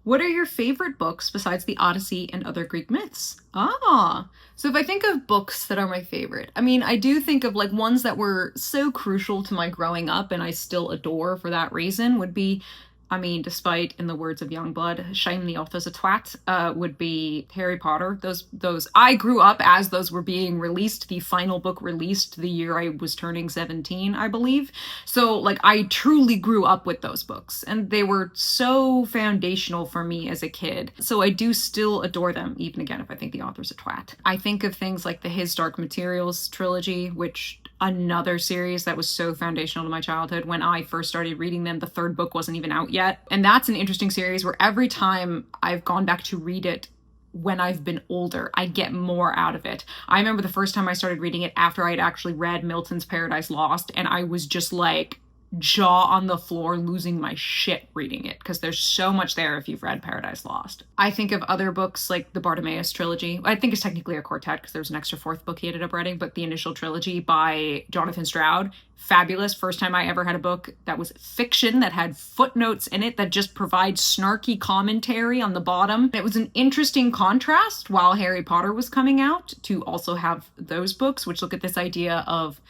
What are your favorite books besides the Odyssey and other Greek myths? So if I think of books that are my favorite, I mean, I do think of like ones that were so crucial to my growing up and I still adore for that reason would be, I mean, despite, in the words of Youngblood, shame the author's a twat, would be Harry Potter. Those I grew up as those were being released. The final book released the year I was turning 17, I believe. So, like, I truly grew up with those books. And they were so foundational for me as a kid. So I do still adore them, even again, if I think the author's a twat. I think of things like the His Dark Materials trilogy, which another series that was so foundational to my childhood. When I first started reading them, the third book wasn't even out yet. And that's an interesting series where every time I've gone back to read it when I've been older, I get more out of it. I remember the first time I started reading it after I'd actually read Milton's Paradise Lost, and I was just like, jaw on the floor losing my shit reading it, because there's so much there if you've read Paradise Lost. I think of other books like the Bartimaeus trilogy. I think it's technically a quartet because there's an extra fourth book he ended up writing, but the initial trilogy by Jonathan Stroud, fabulous. First time I ever had a book that was fiction that had footnotes in it that just provide snarky commentary on the bottom. It was an interesting contrast while Harry Potter was coming out to also have those books, which look at this idea of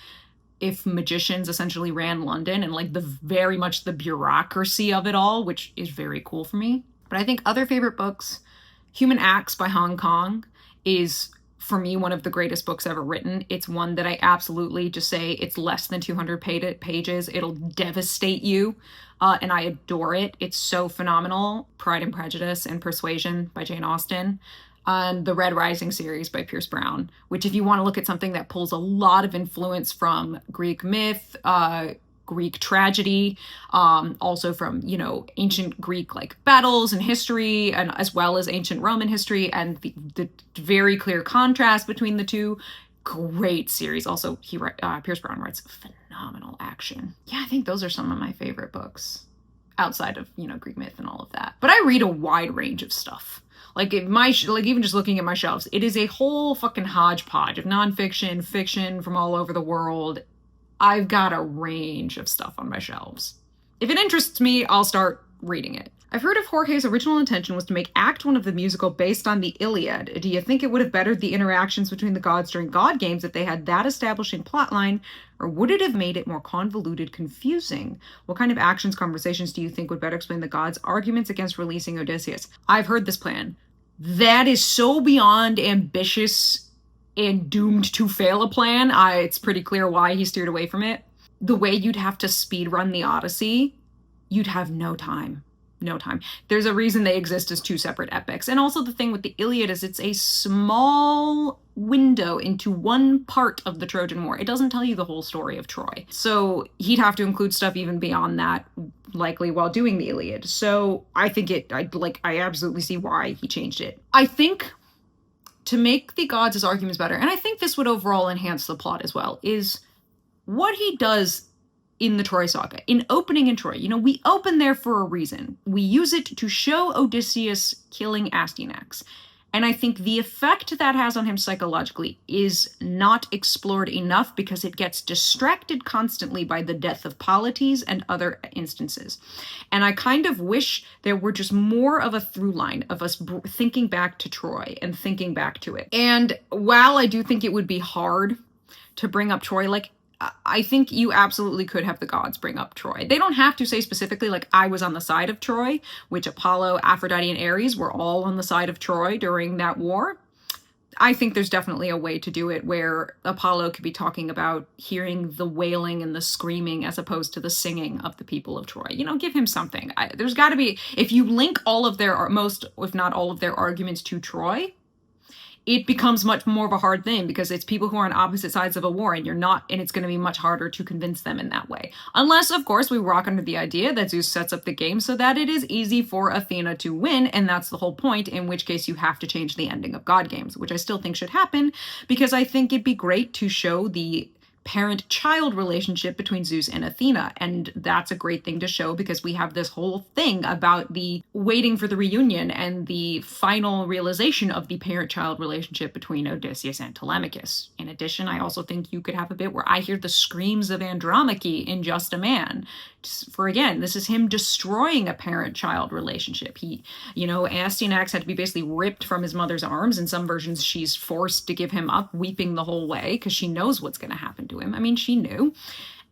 if magicians essentially ran London and like the very much the bureaucracy of it all, which is very cool for me. But I think other favorite books, Human Acts by Hong Kong is for me one of the greatest books ever written. It's one that I absolutely just say it's less than 200 pages. It'll devastate you. And I adore it. It's so phenomenal. Pride and Prejudice and Persuasion by Jane Austen. And the Red Rising series by Pierce Brown, which if you want to look at something that pulls a lot of influence from Greek myth, Greek tragedy, also from, you know, ancient Greek like battles and history, and as well as ancient Roman history, and the very clear contrast between the two. Great series. Also, Pierce Brown writes phenomenal action. Yeah, I think those are some of my favorite books outside of, you know, Greek myth and all of that. But I read a wide range of stuff. Like even just looking at my shelves, it is a whole fucking hodgepodge of nonfiction, fiction from all over the world. I've got a range of stuff on my shelves. If it interests me, I'll start reading it. I've heard of Jorge's original intention was to make Act 1 of the musical based on the Iliad. Do you think it would have bettered the interactions between the gods during God Games if they had that establishing plotline, or would it have made it more convoluted, confusing? What kind of actions, conversations do you think would better explain the gods' arguments against releasing Odysseus? I've heard this plan. That is so beyond ambitious and doomed to fail a plan. It's pretty clear why he steered away from it. The way you'd have to speed run the Odyssey, you'd have no time. No time. There's a reason they exist as two separate epics. And also the thing with the Iliad is it's a small window into one part of the Trojan War. It doesn't tell you the whole story of Troy. So he'd have to include stuff even beyond that, likely while doing the Iliad. So I think I absolutely see why he changed it. I think to make the gods' arguments better, and I think this would overall enhance the plot as well, is what he does in the Troy saga, in opening in Troy. You know, we open there for a reason. We use it to show Odysseus killing Astyanax. And I think the effect that has on him psychologically is not explored enough because it gets distracted constantly by the death of Polites and other instances. And I kind of wish there were just more of a through line of us thinking back to Troy and thinking back to it. And while I do think it would be hard to bring up Troy, like, I think you absolutely could have the gods bring up Troy. They don't have to say specifically, like, I was on the side of Troy, which Apollo, Aphrodite, and Ares were all on the side of Troy during that war. I think there's definitely a way to do it where Apollo could be talking about hearing the wailing and the screaming as opposed to the singing of the people of Troy. You know, give him something. There's got to be, if you link all of their, most, if not all of their arguments to Troy, it becomes much more of a hard thing because it's people who are on opposite sides of a war and it's going to be much harder to convince them in that way. Unless, of course, we rock under the idea that Zeus sets up the game so that it is easy for Athena to win, and that's the whole point, in which case you have to change the ending of God Games, which I still think should happen because I think it'd be great to show the parent-child relationship between Zeus and Athena, and that's a great thing to show because we have this whole thing about the waiting for the reunion and the final realization of the parent-child relationship between Odysseus and Telemachus. In addition, I also think you could have a bit where I hear the screams of Andromache in Just a Man. Again, this is him destroying a parent-child relationship. Astyanax had to be basically ripped from his mother's arms. In some versions, she's forced to give him up, weeping the whole way, because she knows what's going to happen to him. I mean, she knew.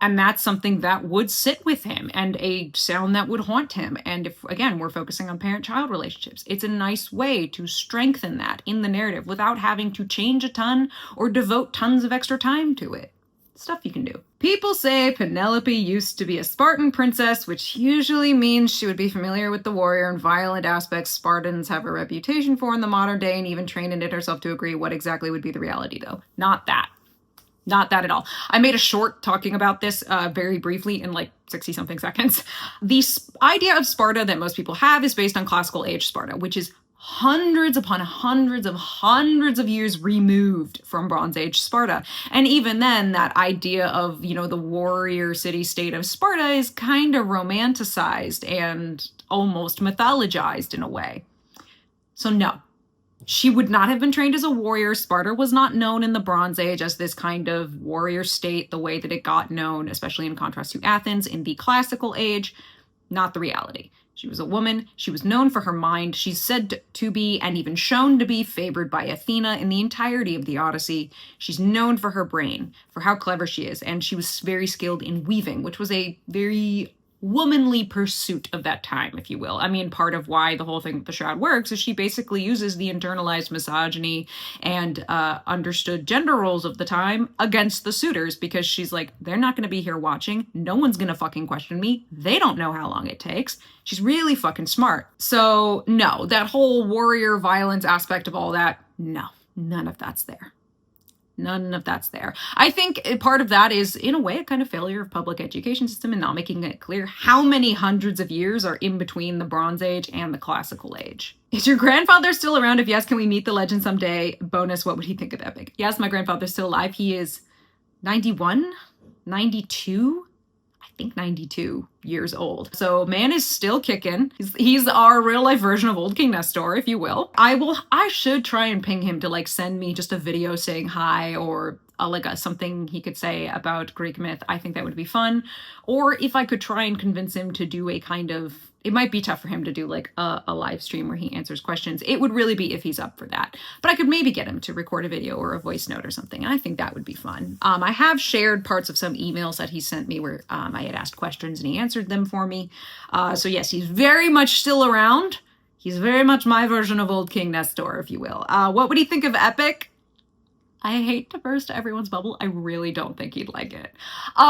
And that's something that would sit with him and a sound that would haunt him. And if, again, we're focusing on parent-child relationships, it's a nice way to strengthen that in the narrative without having to change a ton or devote tons of extra time to it. Stuff you can do. People say Penelope used to be a Spartan princess, which usually means she would be familiar with the warrior and violent aspects Spartans have a reputation for in the modern day, and even trained in it herself to agree. What exactly would be the reality, though? Not that. Not that at all. I made a short talking about this very briefly in like 60-something seconds. The idea of Sparta that most people have is based on classical age Sparta, which is hundreds upon hundreds of years removed from Bronze Age Sparta. And even then, that idea of, the warrior city-state of Sparta is kind of romanticized and almost mythologized in a way. So no, she would not have been trained as a warrior. Sparta was not known in the Bronze Age as this kind of warrior state the way that it got known, especially in contrast to Athens in the classical age. Not the reality. She was a woman. She was known for her mind. She's said to be, and even shown to be, favored by Athena in the entirety of the Odyssey. She's known for her brain, for how clever she is, and she was very skilled in weaving, which was a very womanly pursuit of that time, if you will. I mean, part of why the whole thing with the shroud works is she basically uses the internalized misogyny and understood gender roles of the time against the suitors, because she's like, they're not going to be here watching. No one's going to fucking question me. They don't know how long it takes. She's really fucking smart. So no, that whole warrior violence aspect of all that, no, none of that's there. None of that's there. I think part of that is, in a way, a kind of failure of public education system and not making it clear how many hundreds of years are in between the Bronze Age and the Classical Age. Is your grandfather still around? If yes, can we meet the legend someday? Bonus, what would he think of Epic? Yes, my grandfather's still alive. He is 91, 92? I think 92 years old. So man is still kicking. He's our real life version of old King Nestor, if you will. I should try and ping him to send me just a video saying hi, or something he could say about Greek myth. I think that would be fun. Or if I could try and convince him to do a kind of, it might be tough for him to do a live stream where he answers questions. It would really be if he's up for that. But I could maybe get him to record a video or a voice note or something. And I think that would be fun. I have shared parts of some emails that he sent me where I had asked questions and he answered them for me. So yes, he's very much still around. He's very much my version of old King Nestor, if you will. What would he think of Epic? I hate to burst everyone's bubble. I really don't think he'd like it.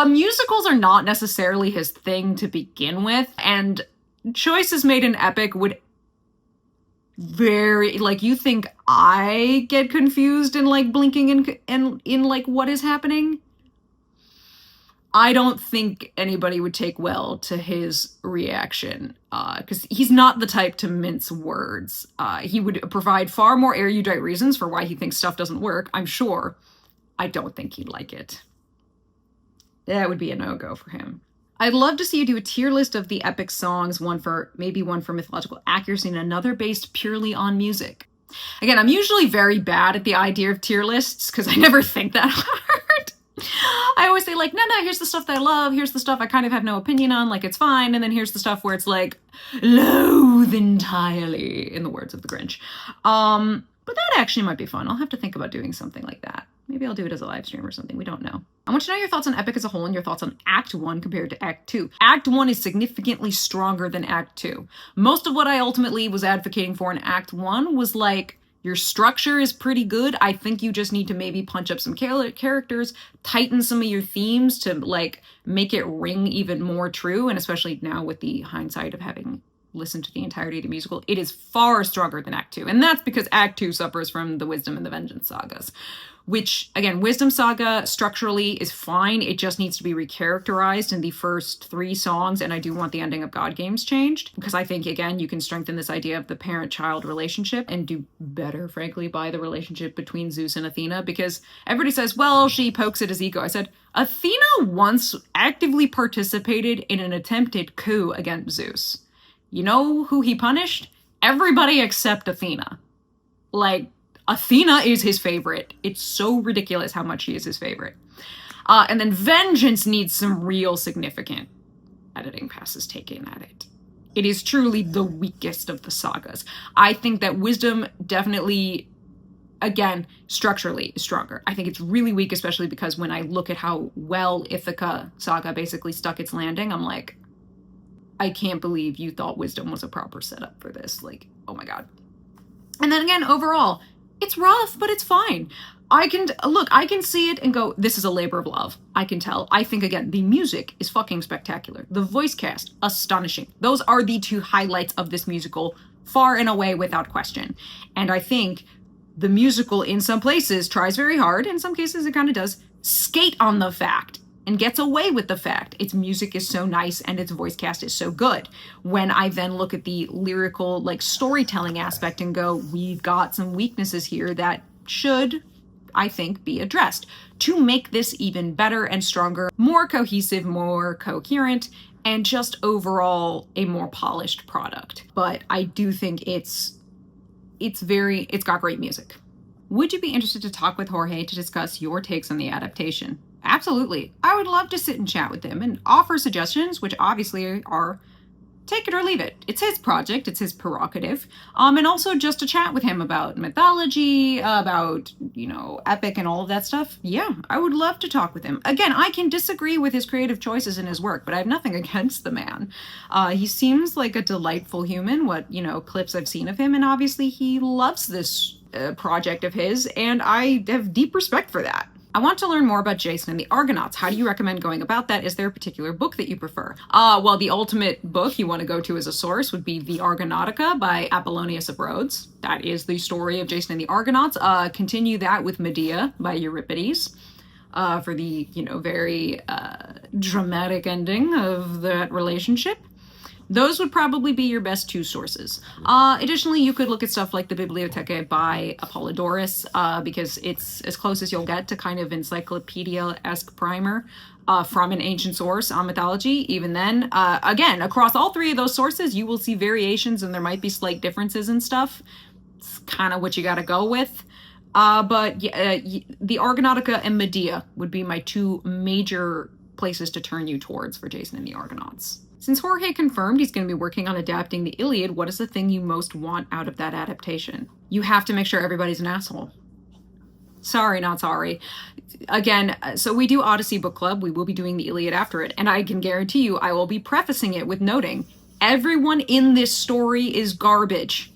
Musicals are not necessarily his thing to begin with, and choices made in Epic would very, you think I get confused and blinking and in what is happening? I don't think anybody would take well to his reaction, because he's not the type to mince words. He would provide far more erudite reasons for why he thinks stuff doesn't work, I'm sure. I don't think he'd like it. That would be a no-go for him. I'd love to see you do a tier list of the epic songs, one for mythological accuracy and another based purely on music. Again, I'm usually very bad at the idea of tier lists because I never think that hard. I always say no, here's the stuff that I love, here's the stuff I kind of have no opinion on, it's fine, and then here's the stuff where it's loathe entirely, in the words of the Grinch. But that actually might be fun. I'll have to think about doing something like that. Maybe I'll do it as a live stream or something. We don't know. I want to know your thoughts on Epic as a whole and your thoughts on Act 1 compared to Act 2. Act 1 is significantly stronger than Act 2. Most of what I ultimately was advocating for in Act 1 was your structure is pretty good. I think you just need to maybe punch up some characters, tighten some of your themes to make it ring even more true. And especially now with the hindsight of having listened to the entirety of the musical, it is far stronger than Act 2. And that's because Act 2 suffers from the Wisdom and the Vengeance sagas, which, again, Wisdom Saga structurally is fine. It just needs to be recharacterized in the first 3 songs, and I do want the ending of God Games changed, because I think, again, you can strengthen this idea of the parent-child relationship and do better, frankly, by the relationship between Zeus and Athena, because everybody says, well, she pokes at his ego. I said, Athena once actively participated in an attempted coup against Zeus. You know who he punished? Everybody except Athena. Athena is his favorite. It's so ridiculous how much she is his favorite. And then Vengeance needs some real significant editing passes taken at it. It is truly the weakest of the sagas. I think that Wisdom definitely, again, structurally is stronger. I think it's really weak, especially because when I look at how well Ithaca Saga basically stuck its landing, I'm I can't believe you thought Wisdom was a proper setup for this. Oh my god. And then again, overall, it's rough, but it's fine. I can see it and go, this is a labor of love. I can tell. I think, again, the music is fucking spectacular. The voice cast, astonishing. Those are the 2 highlights of this musical, far and away, without question. And I think the musical, in some places, tries very hard. In some cases, it kind of does skate on the fact and gets away with the fact its music is so nice and its voice cast is so good. When I then look at the lyrical, like, storytelling aspect and go, we've got some weaknesses here that should, I think, be addressed to make this even better and stronger, more cohesive, more coherent, and just overall a more polished product. But I do think it's got great music. Would you be interested to talk with Jorge to discuss your takes on the adaptation? Absolutely. I would love to sit and chat with him and offer suggestions, which obviously are take it or leave it. It's his project, it's his prerogative. And also just to chat with him about mythology, about, epic and all of that stuff. Yeah, I would love to talk with him. Again, I can disagree with his creative choices in his work, but I have nothing against the man. He seems like a delightful human, what, clips I've seen of him, and obviously he loves this project of his, and I have deep respect for that. I want to learn more about Jason and the Argonauts. How do you recommend going about that? Is there a particular book that you prefer? Well, the ultimate book you want to go to as a source would be the Argonautica by Apollonius of Rhodes. That is the story of Jason and the Argonauts. Continue that with Medea by Euripides for the, very dramatic ending of that relationship. Those would probably be your best two sources. Additionally, you could look at stuff like the Bibliotheca by Apollodorus, because it's as close as you'll get to kind of encyclopedia-esque primer from an ancient source on mythology. Even then, again, across all three of those sources, you will see variations and there might be slight differences and stuff. It's kind of what you gotta go with. But the Argonautica and Medea would be my two major places to turn you towards for Jason and the Argonauts. Since Jorge confirmed he's going to be working on adapting the Iliad, what is the thing you most want out of that adaptation? You have to make sure everybody's an asshole. Sorry, not sorry. Again, so we do Odyssey Book Club. We will be doing the Iliad after it, and I can guarantee you I will be prefacing it with noting everyone in this story is garbage.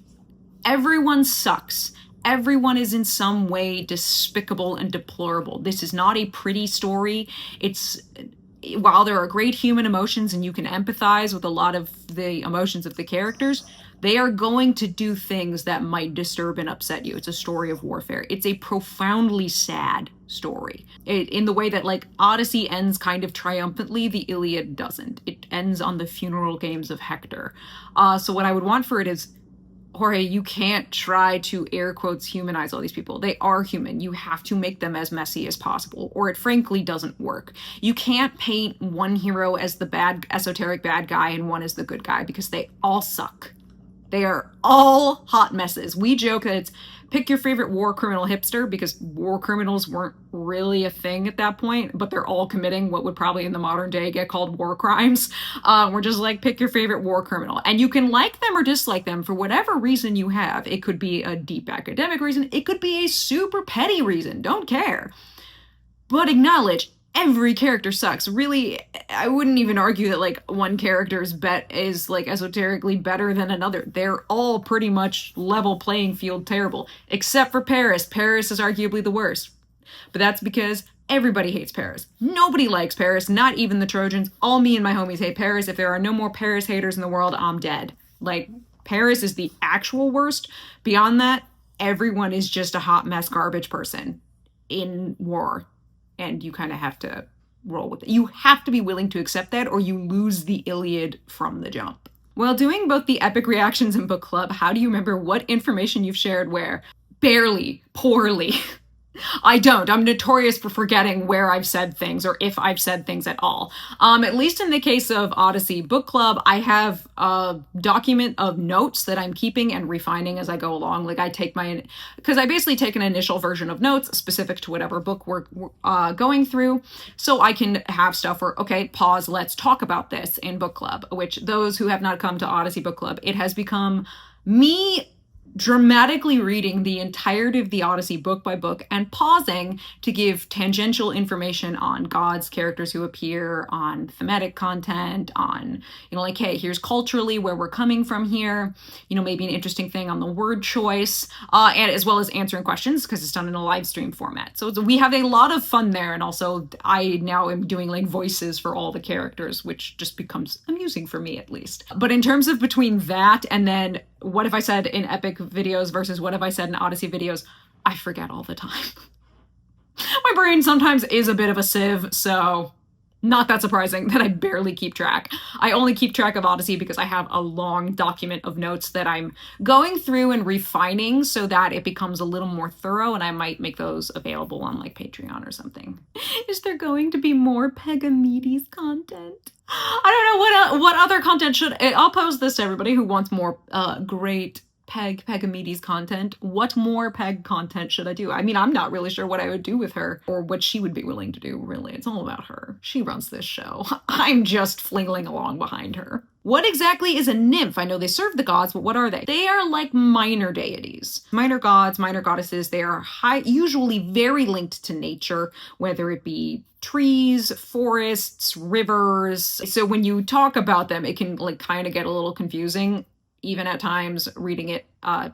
Everyone sucks. Everyone is in some way despicable and deplorable. This is not a pretty story. While there are great human emotions and you can empathize with a lot of the emotions of the characters, they are going to do things that might disturb and upset you. It's a story of warfare. It's a profoundly sad story. In the way that, like, Odyssey ends kind of triumphantly, the Iliad doesn't. It ends on the funeral games of Hector. So what I would want for it is, Jorge, you can't try to air quotes humanize all these people. They are human. You have to make them as messy as possible, or it frankly doesn't work. You can't paint one hero as the bad, esoteric bad guy and one as the good guy, because they all suck. They are all hot messes. We joke that it's pick your favorite war criminal hipster, because war criminals weren't really a thing at that point, but they're all committing what would probably in the modern day get called war crimes. We're just like, pick your favorite war criminal. And you can like them or dislike them for whatever reason you have. It could be a deep academic reason. It could be a super petty reason. Don't care. But acknowledge every character sucks. Really, I wouldn't even argue that, like, one character's is like esoterically better than another. They're all pretty much level playing field terrible, except for Paris. Paris is arguably the worst. But that's because everybody hates Paris. Nobody likes Paris, not even the Trojans. All me and my homies hate Paris. If there are no more Paris haters in the world, I'm dead. Like, Paris is the actual worst. Beyond that, everyone is just a hot mess garbage person in war. And you kind of have to roll with it. You have to be willing to accept that, or you lose the Iliad from the jump. While doing both the epic reactions and book club, how do you remember what information you've shared where? Barely. Poorly. I don't. I'm notorious for forgetting where I've said things or if I've said things at all. At least in the case of Odyssey Book Club, I have a document of notes that I'm keeping and refining as I go along. Like, because I basically take an initial version of notes specific to whatever book we're going through. So I can have stuff where, okay, pause, let's talk about this in Book Club, which those who have not come to Odyssey Book Club, it has become me dramatically reading the entirety of the Odyssey book by book and pausing to give tangential information on gods, characters who appear, on thematic content, on, like, hey, here's culturally where we're coming from here, maybe an interesting thing on the word choice, and as well as answering questions because it's done in a live stream format. So we have a lot of fun there. And also I now am doing like voices for all the characters, which just becomes amusing for me at least. But in terms of between that and then what have I said in epic videos versus what have I said in Odyssey videos, I forget all the time. My brain sometimes is a bit of a sieve, so Not that surprising that I barely keep track. I only keep track of Odyssey because I have a long document of notes that I'm going through and refining so that it becomes a little more thorough, and I might make those available on like Patreon or something. Is there going to be more Pagamedes content? I don't know what other content should... I'll pose this to everybody who wants more great Pagamedes content. What more Peg content should I do? I mean, I'm not really sure what I would do with her or what she would be willing to do, really. It's all about her. She runs this show. I'm just flinging along behind her. What exactly is a nymph? I know they serve the gods, but what are they? They are like minor deities. Minor gods, minor goddesses. They are usually very linked to nature, whether it be trees, forests, rivers. So when you talk about them, it can like kind of get a little confusing. Even at times reading it,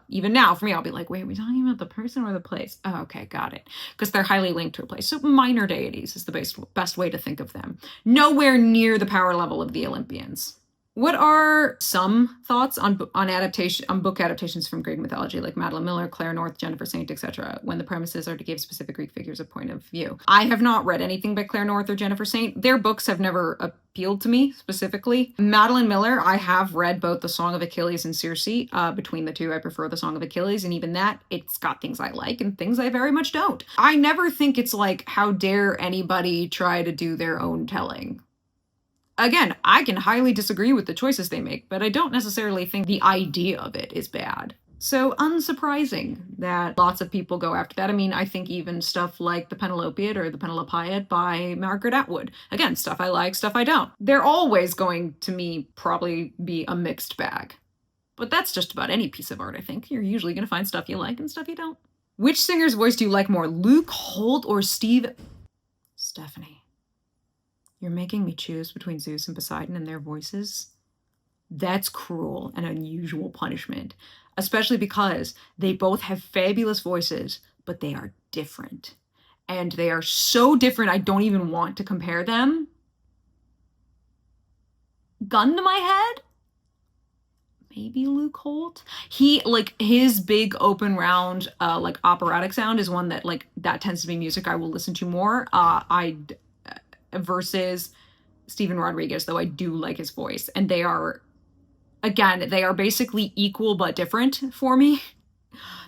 even now for me, I'll be like, wait, are we talking about the person or the place? Oh, okay, got it. Because they're highly linked to a place. So minor deities is the best way to think of them. Nowhere near the power level of the Olympians. What are some thoughts on book adaptations from Greek mythology, like Madeline Miller, Claire North, Jennifer Saint, etc., when the premises are to give specific Greek figures a point of view? I have not read anything by Claire North or Jennifer Saint. Their books have never appealed to me specifically. Madeline Miller, I have read both The Song of Achilles and Circe. Between the two, I prefer The Song of Achilles, and even that, it's got things I like and things I very much don't. I never think it's like, how dare anybody try to do their own telling. Again, I can highly disagree with the choices they make, but I don't necessarily think the idea of it is bad. So unsurprising that lots of people go after that. I mean, I think even stuff like the Penelopiad or the Penelopiad by Margaret Atwood. Again, stuff I like, stuff I don't. They're always going to me probably be a mixed bag. But that's just about any piece of art, I think. You're usually going to find stuff you like and stuff you don't. Which singer's voice do you like more, Luke Holt or Steve? Stephanie. You're making me choose between Zeus and Poseidon and their voices? That's cruel and unusual punishment, especially because they both have fabulous voices, but they are different. And they are so different, I don't even want to compare them. Gun to my head? Maybe Luke Holt? He, like, his big open round, like, operatic sound is one that, like, that tends to be music I will listen to more. Versus Stephen Rodriguez, though I do like his voice. And they are, again, they are basically equal but different for me.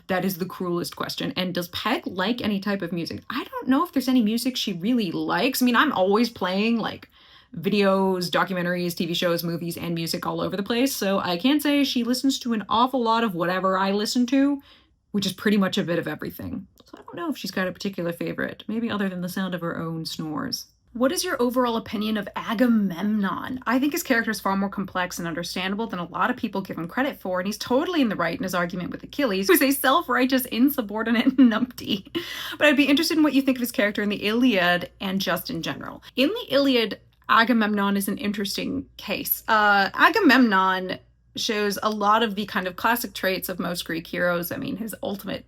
That is the cruelest question. And does Peg like any type of music? I don't know if there's any music she really likes. I mean, I'm always playing like videos, documentaries, TV shows, movies, and music all over the place. So I can't say she listens to an awful lot of whatever I listen to, which is pretty much a bit of everything. So I don't know if she's got a particular favorite, maybe other than the sound of her own snores. What is your overall opinion of Agamemnon? I think his character is far more complex and understandable than a lot of people give him credit for, and he's totally in the right in his argument with Achilles, who's a self-righteous, insubordinate numpty. But I'd be interested in what you think of his character in the Iliad and just in general. In the Iliad, Agamemnon is an interesting case. Agamemnon shows a lot of the kind of classic traits of most Greek heroes. I mean, his ultimate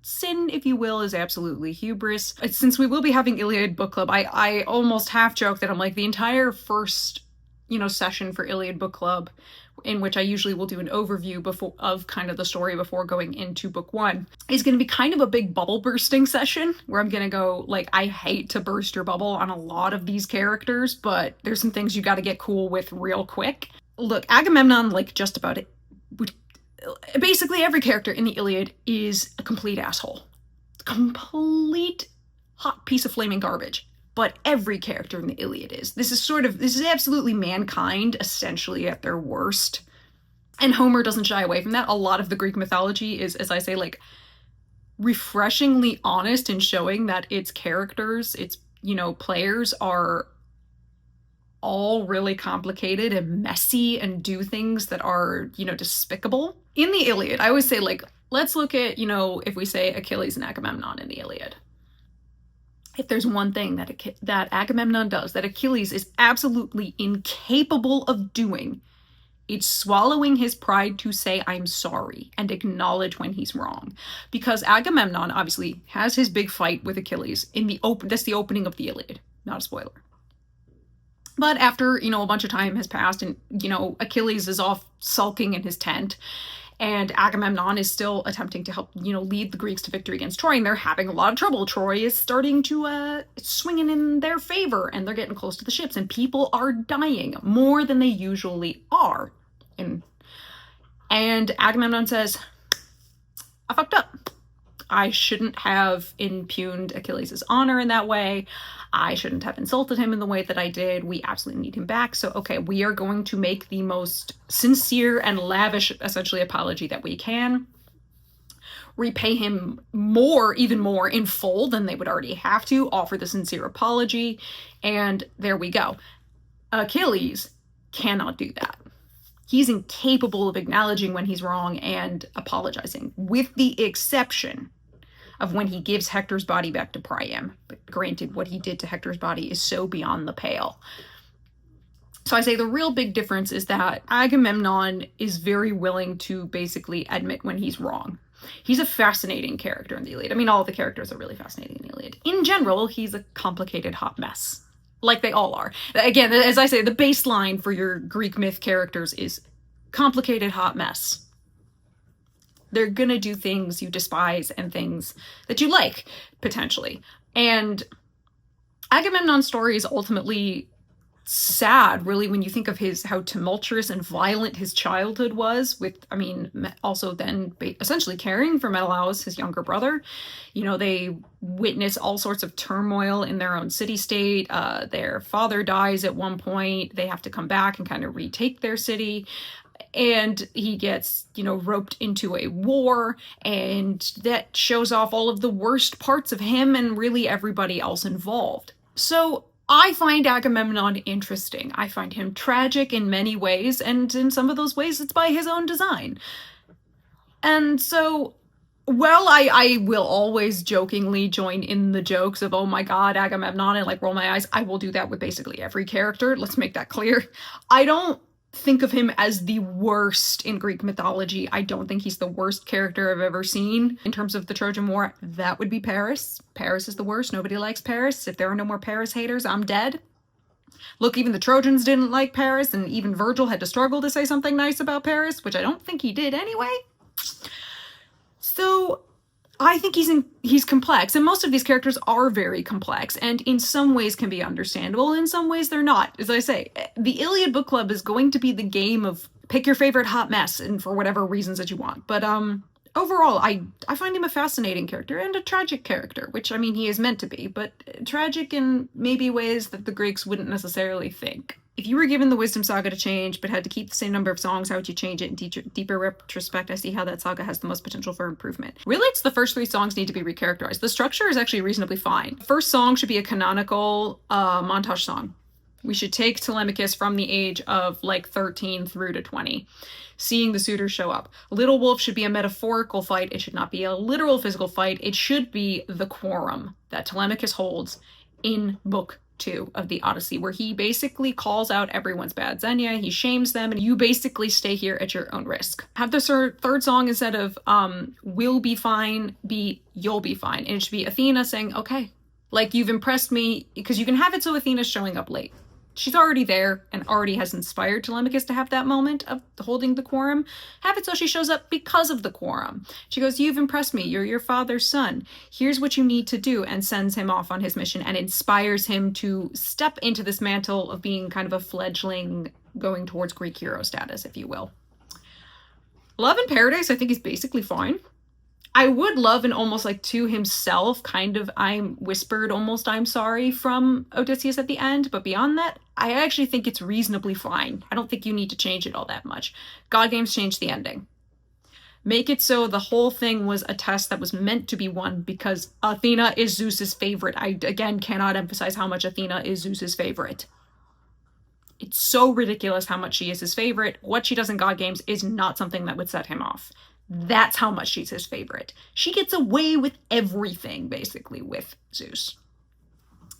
sin, if you will, is absolutely hubris. Since we will be having Iliad book club, I almost half joke that I'm like, the entire first, session for Iliad book club, in which I usually will do an overview of kind of the story before going into book one, is going to be kind of a big bubble bursting session where I'm going to go, like, I hate to burst your bubble on a lot of these characters, but there's some things you got to get cool with real quick. Look, Agamemnon, like just about it, basically every character in the Iliad is a complete asshole. Complete hot piece of flaming garbage. But every character in the Iliad is. This is absolutely mankind, essentially at their worst. And Homer doesn't shy away from that. A lot of the Greek mythology is, as I say, like, refreshingly honest in showing that its characters, its, players are all really complicated and messy and do things that are, despicable. In the Iliad, I always say, like, let's look at, if we say Achilles and Agamemnon in the Iliad. If there's one thing that Agamemnon does that Achilles is absolutely incapable of doing, it's swallowing his pride to say, I'm sorry, and acknowledge when he's wrong. Because Agamemnon obviously has his big fight with Achilles that's the opening of the Iliad, not a spoiler. But after, a bunch of time has passed and, Achilles is off sulking in his tent, And Agamemnon is still attempting to help, lead the Greeks to victory against Troy, and they're having a lot of trouble. Troy is starting to swinging in their favor, and they're getting close to the ships, and people are dying more than they usually are. And Agamemnon says, I fucked up. I shouldn't have impugned Achilles' honor in that way. I shouldn't have insulted him in the way that I did. We absolutely need him back. So, okay, we are going to make the most sincere and lavish, essentially, apology that we can. Repay him even more in full than they would already have to. Offer the sincere apology. And there we go. Achilles cannot do that. He's incapable of acknowledging when he's wrong and apologizing, with the exception of when he gives Hector's body back to Priam. But granted, what he did to Hector's body is so beyond the pale. So I say the real big difference is that Agamemnon is very willing to basically admit when he's wrong. He's a fascinating character in the Iliad. I mean, all the characters are really fascinating in the Iliad. In general, he's a complicated hot mess. Like they all are. Again, as I say, the baseline for your Greek myth characters is complicated hot mess. They're gonna do things you despise and things that you like, potentially. And Agamemnon's story is ultimately sad, really, when you think of how tumultuous and violent his childhood was, also then essentially caring for Menelaus, his younger brother. They witness all sorts of turmoil in their own city-state. Their father dies at one point. They have to come back and kind of retake their city. And he gets, roped into a war, and that shows off all of the worst parts of him and really everybody else involved. So I find Agamemnon interesting. I find him tragic in many ways, and in some of those ways it's by his own design. And so, well, I will always jokingly join in the jokes of, oh my god, Agamemnon, and roll my eyes. I will do that with basically every character. Let's make that clear. I don't think of him as the worst in Greek mythology. I don't think he's the worst character I've ever seen. In terms of the Trojan War, that would be Paris. Paris is the worst. Nobody likes Paris. If there are no more Paris haters, I'm dead. Look, even the Trojans didn't like Paris, and even Virgil had to struggle to say something nice about Paris, which I don't think he did anyway. So I think he's complex, and most of these characters are very complex, and in some ways can be understandable, in some ways they're not. As I say, the Iliad book club is going to be the game of pick your favorite hot mess, and for whatever reasons that you want. But overall, I find him a fascinating character, and a tragic character, which, he is meant to be, but tragic in maybe ways that the Greeks wouldn't necessarily think. If you were given the Wisdom Saga to change, but had to keep the same number of songs, how would you change it? In deeper retrospect, I see how that saga has the most potential for improvement. Really, it's the first 3 songs need to be recharacterized. The structure is actually reasonably fine. The first song should be a canonical montage song. We should take Telemachus from the age of 13 through to 20, seeing the suitors show up. Little Wolf should be a metaphorical fight. It should not be a literal physical fight. It should be the quorum that Telemachus holds in Book 2 of the Odyssey, where he basically calls out everyone's bad Xenia, he shames them, and you basically stay here at your own risk. Have the third song, instead of will be fine, be you'll be fine. And it should be Athena saying, okay, you've impressed me, because you can have it so Athena's showing up late. She's already there and already has inspired Telemachus to have that moment of holding the quorum. Have it so she shows up because of the quorum. She goes, you've impressed me. You're your father's son. Here's what you need to do, and sends him off on his mission and inspires him to step into this mantle of being kind of a fledgling going towards Greek hero status, if you will. Love in Paradise, I think, is basically fine. I would love an almost to himself kind of I'm whispered almost I'm sorry from Odysseus at the end, but beyond that, I actually think it's reasonably fine. I don't think you need to change it all that much. God Games changed the ending. Make it so the whole thing was a test that was meant to be won because Athena is Zeus's favorite. I, again, cannot emphasize how much Athena is Zeus's favorite. It's so ridiculous how much she is his favorite. What she does in God Games is not something that would set him off. That's how much she's his favorite. She gets away with everything, basically, with Zeus.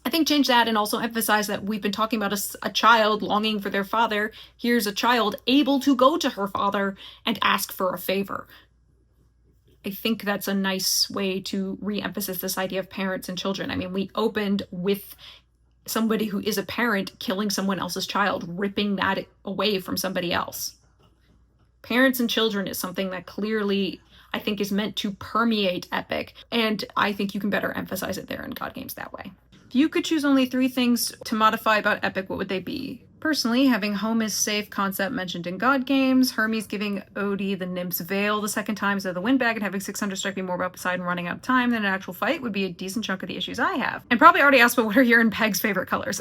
I think change that and also emphasize that we've been talking about a child longing for their father. Here's a child able to go to her father and ask for a favor. I think that's a nice way to re-emphasize this idea of parents and children. We opened with somebody who is a parent killing someone else's child, ripping that away from somebody else. Parents and children is something that clearly I think is meant to permeate epic, and I think you can better emphasize it there in God Games that way. If you could choose only 3 things to modify about epic, what would they be? Personally, having home is safe concept mentioned in God Games, Hermes giving Odie the Nymphs veil the second time instead of the windbag, and having 600 strike be more about Poseidon running out of time than an actual fight would be a decent chunk of the issues I have. And probably already asked, but what are your and Peg's favorite colors?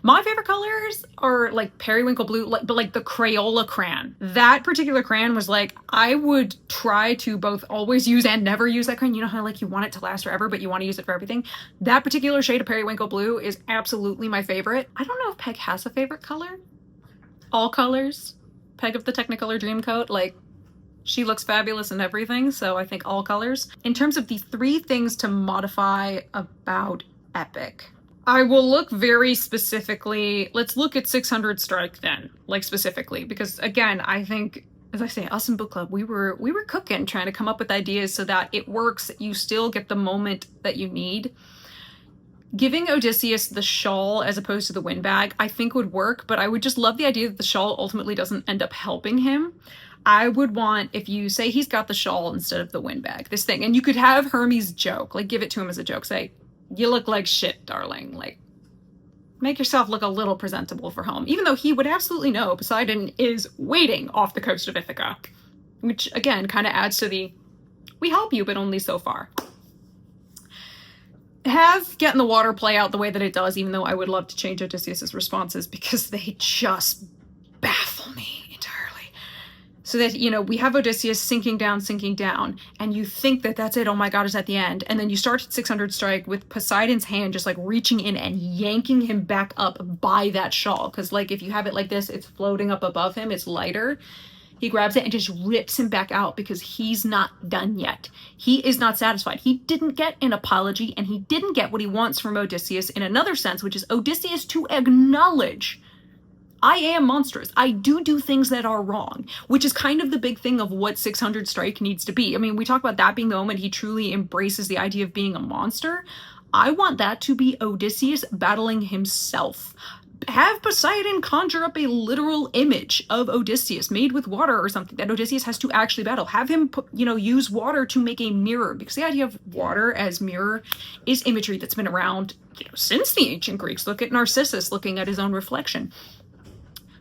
My favorite colors are like periwinkle blue, but like the Crayola crayon. That particular crayon was like, I would try to both always use and never use that crayon. You know how like you want it to last forever, but you want to use it for everything? That particular shade of periwinkle blue is absolutely my favorite. I don't know if Peg has a favorite color. All colors. Peg of the Technicolor Dreamcoat, like she looks fabulous in everything, so I think all colors. In terms of the 3 things to modify about epic, I will look very specifically, let's look at 600 strike then, like specifically, because again, I think, as I say, us in book club, we were cooking, trying to come up with ideas so that it works, you still get the moment that you need. Giving Odysseus the shawl as opposed to the windbag, I think would work, but I would just love the idea that the shawl ultimately doesn't end up helping him. I would want, if you say he's got the shawl instead of the windbag, this thing, and you could have Hermes joke, like give it to him as a joke, say, you look like shit, darling. Like, make yourself look a little presentable for home. Even though he would absolutely know Poseidon is waiting off the coast of Ithaca. Which, again, kind of adds to the, we help you, but only so far. Have Get in the Water play out the way that it does, even though I would love to change Odysseus's responses because they just baffle me entirely. So that, you know, we have Odysseus sinking down, and you think that that's it, oh my god, is at the end. And then you start at 600 strike with Poseidon's hand just like reaching in and yanking him back up by that shawl. Because like if you have it like this, it's floating up above him, it's lighter. He grabs it and just rips him back out because he's not done yet. He is not satisfied. He didn't get an apology, and he didn't get what he wants from Odysseus in another sense, which is Odysseus to acknowledge, I am monstrous. I do things that are wrong, which is kind of the big thing of what 600 strike needs to be. I mean, we talk about that being the moment he truly embraces the idea of being a monster. I want that to be Odysseus battling himself. Have Poseidon conjure up a literal image of Odysseus made with water or something that Odysseus has to actually battle. Have him, use water to make a mirror, because the idea of water as mirror is imagery that's been around, since the ancient Greeks. Look at Narcissus looking at his own reflection.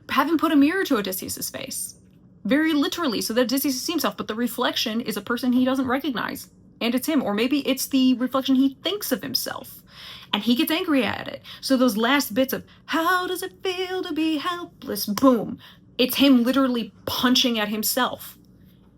Have him put a mirror to Odysseus's face, very literally, so that Odysseus sees himself, but the reflection is a person he doesn't recognize, and it's him, or maybe it's the reflection he thinks of himself. And he gets angry at it. So those last bits of, how does it feel to be helpless? Boom. It's him literally punching at himself.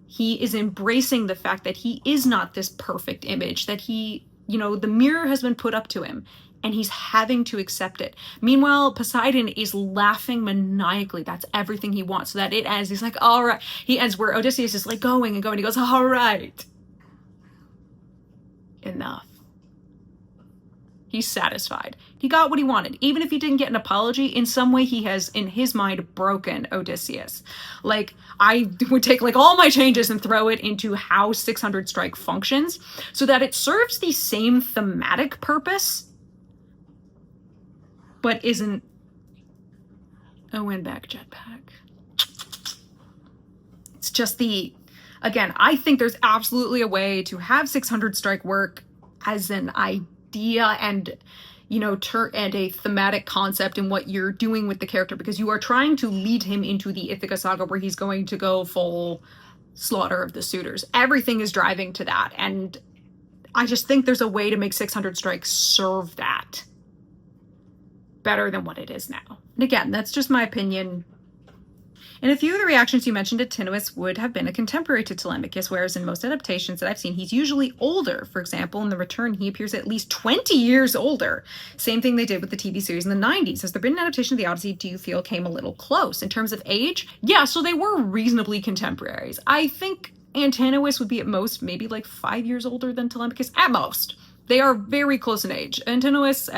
He is embracing the fact that he is not this perfect image, that he, the mirror has been put up to him, and he's having to accept it. Meanwhile, Poseidon is laughing maniacally. That's everything he wants. So that it ends, he's like, all right. He ends where Odysseus is like going and going. He goes, all right. Enough. He's satisfied. He got what he wanted. Even if he didn't get an apology, in some way he has, in his mind, broken Odysseus. Like, I would take all my changes and throw it into how 600 strike functions so that it serves the same thematic purpose, but isn't a windbag jetpack. It's just again, I think there's absolutely a way to have 600 strike work as an idea and and a thematic concept in what you're doing with the character, because you are trying to lead him into the Ithaca saga where he's going to go full slaughter of the suitors. Everything is driving to that, and I just think there's a way to make 600 strike serve that better than what it is now. And again, that's just my opinion. In a few of the reactions you mentioned, Athenas would have been a contemporary to Telemachus, whereas in most adaptations that I've seen, he's usually older. For example, in The Return, he appears at least 20 years older. Same thing they did with the TV series in the 90s. Has there been an adaptation of the Odyssey do you feel came a little close? In terms of age, yeah, so they were reasonably contemporaries. I think Antinous would be at most maybe 5 years older than Telemachus, at most. They are very close in age. Antinous,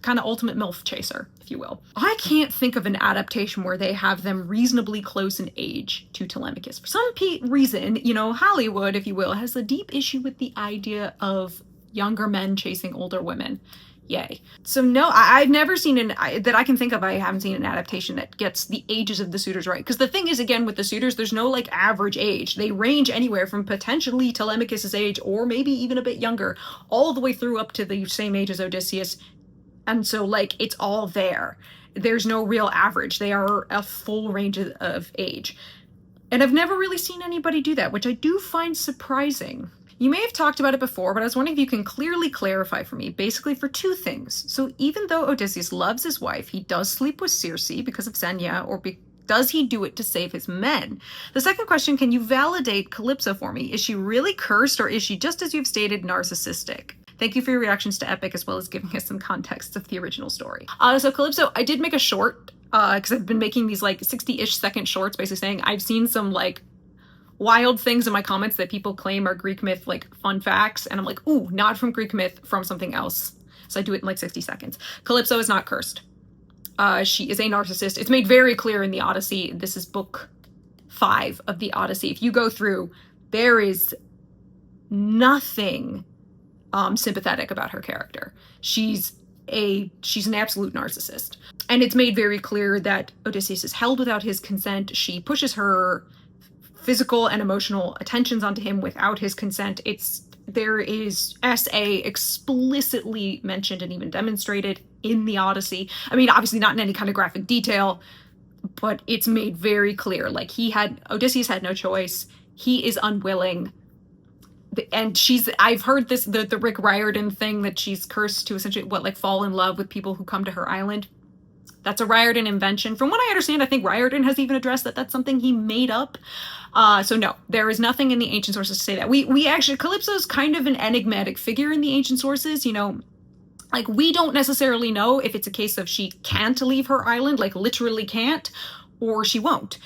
kind of ultimate MILF chaser, if you will. I can't think of an adaptation where they have them reasonably close in age to Telemachus. For some reason, Hollywood, if you will, has a deep issue with the idea of younger men chasing older women. yay. So no, I've never seen that I can think of, I haven't seen an adaptation that gets the ages of the suitors right. Because the thing is, again, with the suitors, there's no like average age. They range anywhere from potentially Telemachus's age, or maybe even a bit younger, all the way through up to the same age as Odysseus. And so like, it's all there. There's no real average. They are a full range of age. And I've never really seen anybody do that, which I do find surprising. You may have talked about it before, but I was wondering if you can clearly clarify for me, basically for two things. So even though Odysseus loves his wife, he does sleep with Circe because of Xenia, or does he do it to save his men? The second question, can you validate Calypso for me? Is she really cursed, or is she, just as you've stated, narcissistic? Thank you for your reactions to Epic, as well as giving us some context of the original story. So Calypso, I did make a short, because I've been making these like 60-ish second shorts, basically saying I've seen some like wild things in my comments that people claim are Greek myth, like fun facts. And I'm like, ooh, not from Greek myth, from something else. So I do it in like 60 seconds. Calypso is not cursed. She is a narcissist. It's made very clear in the Odyssey. This is book 5 of the Odyssey. If you go through, there is nothing sympathetic about her character. She's an absolute narcissist. And it's made very clear that Odysseus is held without his consent. She pushes her physical and emotional attentions onto him without his consent. There is SA explicitly mentioned and even demonstrated in the Odyssey. I mean, obviously not in any kind of graphic detail, but it's made very clear. Like, Odysseus had no choice. He is unwilling. And I've heard this, the Rick Riordan thing, that she's cursed to essentially, fall in love with people who come to her island. That's a Riordan invention. From what I understand, I think Riordan has even addressed that that's something he made up. So no, there is nothing in the ancient sources to say that. We actually, Calypso's kind of an enigmatic figure in the ancient sources, you know. Like, we don't necessarily know if it's a case of she can't leave her island, like literally can't, or she won't.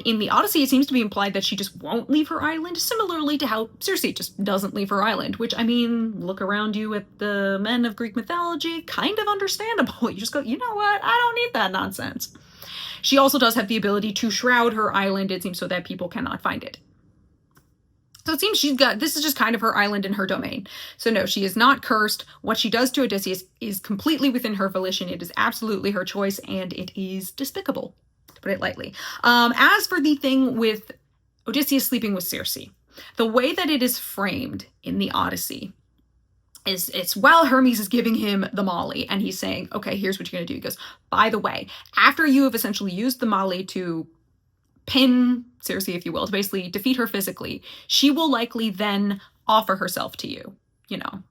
In the Odyssey, it seems to be implied that she just won't leave her island, similarly to how Circe just doesn't leave her island, which, I mean, look around you at the men of Greek mythology, kind of understandable. You just go, you know what? I don't need that nonsense. She also does have the ability to shroud her island, it seems, so that people cannot find it. So it seems this is just kind of her island and her domain. So no, she is not cursed. What she does to Odysseus is completely within her volition. It is absolutely her choice, and it is despicable, to put it lightly. As for the thing with Odysseus sleeping with Circe, the way that it is framed in the Odyssey is it's while Hermes is giving him the Molly, and he's saying, okay, here's what you're going to do. He goes, by the way, after you have essentially used the Molly to pin Circe, if you will, to basically defeat her physically, she will likely then offer herself to you. You know,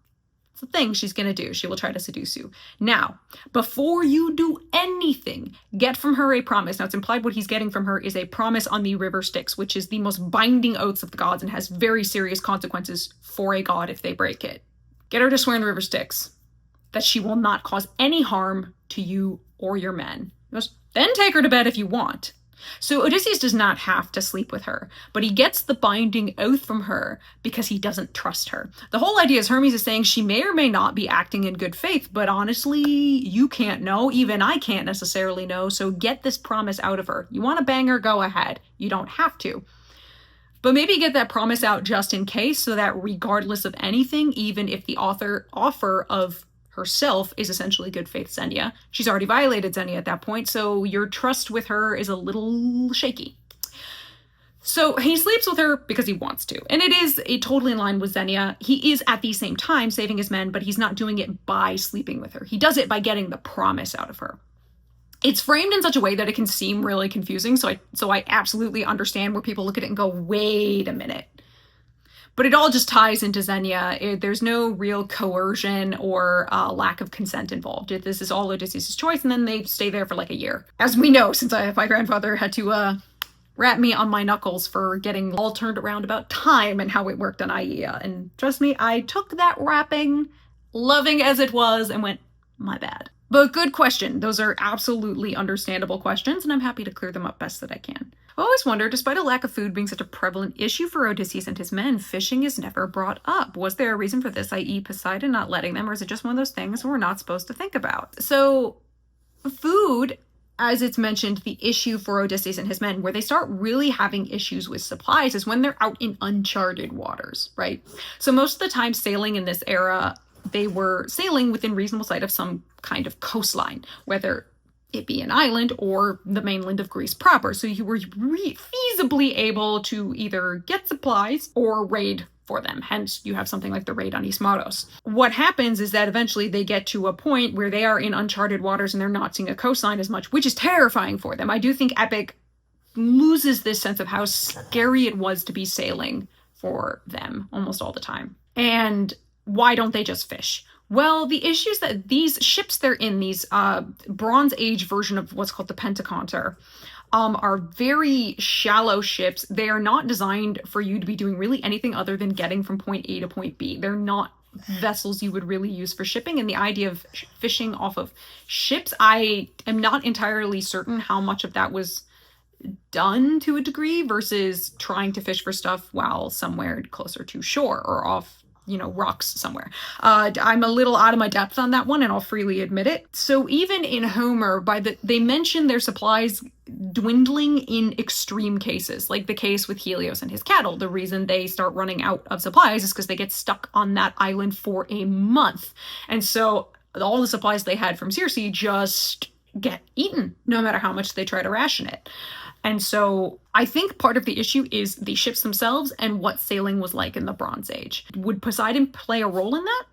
it's the thing she's going to do. She will try to seduce you. Now, before you do anything, get from her a promise. Now, it's implied what he's getting from her is a promise on the river Styx, which is the most binding oaths of the gods and has very serious consequences for a god if they break it. Get her to swear in the river Styx that she will not cause any harm to you or your men. He goes, then take her to bed if you want. So Odysseus does not have to sleep with her, but he gets the binding oath from her because he doesn't trust her. The whole idea is Hermes is saying she may or may not be acting in good faith, but honestly, you can't know. Even I can't necessarily know, so get this promise out of her. You want to bang her, go ahead. You don't have to. But maybe get that promise out just in case, so that regardless of anything, even if the offer of herself is essentially good faith Xenia, she's already violated Xenia at that point, so your trust with her is a little shaky. So he sleeps with her because he wants to, and it is totally in line with Xenia. He is at the same time saving his men, but he's not doing it by sleeping with her. He does it by getting the promise out of her. It's framed in such a way that it can seem really confusing, so I absolutely understand where people look at it and go, wait a minute. But it all just ties into Xenia. There's no real coercion or lack of consent involved. This is all Odysseus' choice, and then they stay there for like a year. As we know, since my grandfather had to rap me on my knuckles for getting all turned around about time and how it worked on Aia. And trust me, I took that rapping, loving as it was, and went, my bad. But good question. Those are absolutely understandable questions, and I'm happy to clear them up best that I can. I've always wondered, despite a lack of food being such a prevalent issue for Odysseus and his men, fishing is never brought up. Was there a reason for this, i.e. Poseidon not letting them, or is it just one of those things we're not supposed to think about? So, food, as it's mentioned, the issue for Odysseus and his men, where they start really having issues with supplies, is when they're out in uncharted waters, right? So most of the time sailing in this era, they were sailing within reasonable sight of some kind of coastline, whether it be an island or the mainland of Greece proper. So you were feasibly able to either get supplies or raid for them. Hence, you have something like the raid on Ismaros. What happens is that eventually they get to a point where they are in uncharted waters and they're not seeing a coastline as much, which is terrifying for them. I do think Epic loses this sense of how scary it was to be sailing for them almost all the time. And why don't they just fish? Well, the issue is that these ships they're in, these Bronze Age version of what's called the Pentaconter, are very shallow ships. They are not designed for you to be doing really anything other than getting from point A to point B. They're not vessels you would really use for shipping. And the idea of fishing off of ships, I am not entirely certain how much of that was done to a degree versus trying to fish for stuff while somewhere closer to shore or off, rocks somewhere. I'm a little out of my depth on that one, and I'll freely admit it. So even in Homer, they mention their supplies dwindling in extreme cases, like the case with Helios and his cattle. The reason they start running out of supplies is because they get stuck on that island for a month. And so all the supplies they had from Circe just get eaten, no matter how much they try to ration it. And so I think part of the issue is the ships themselves and what sailing was like in the Bronze Age. Would Poseidon play a role in that?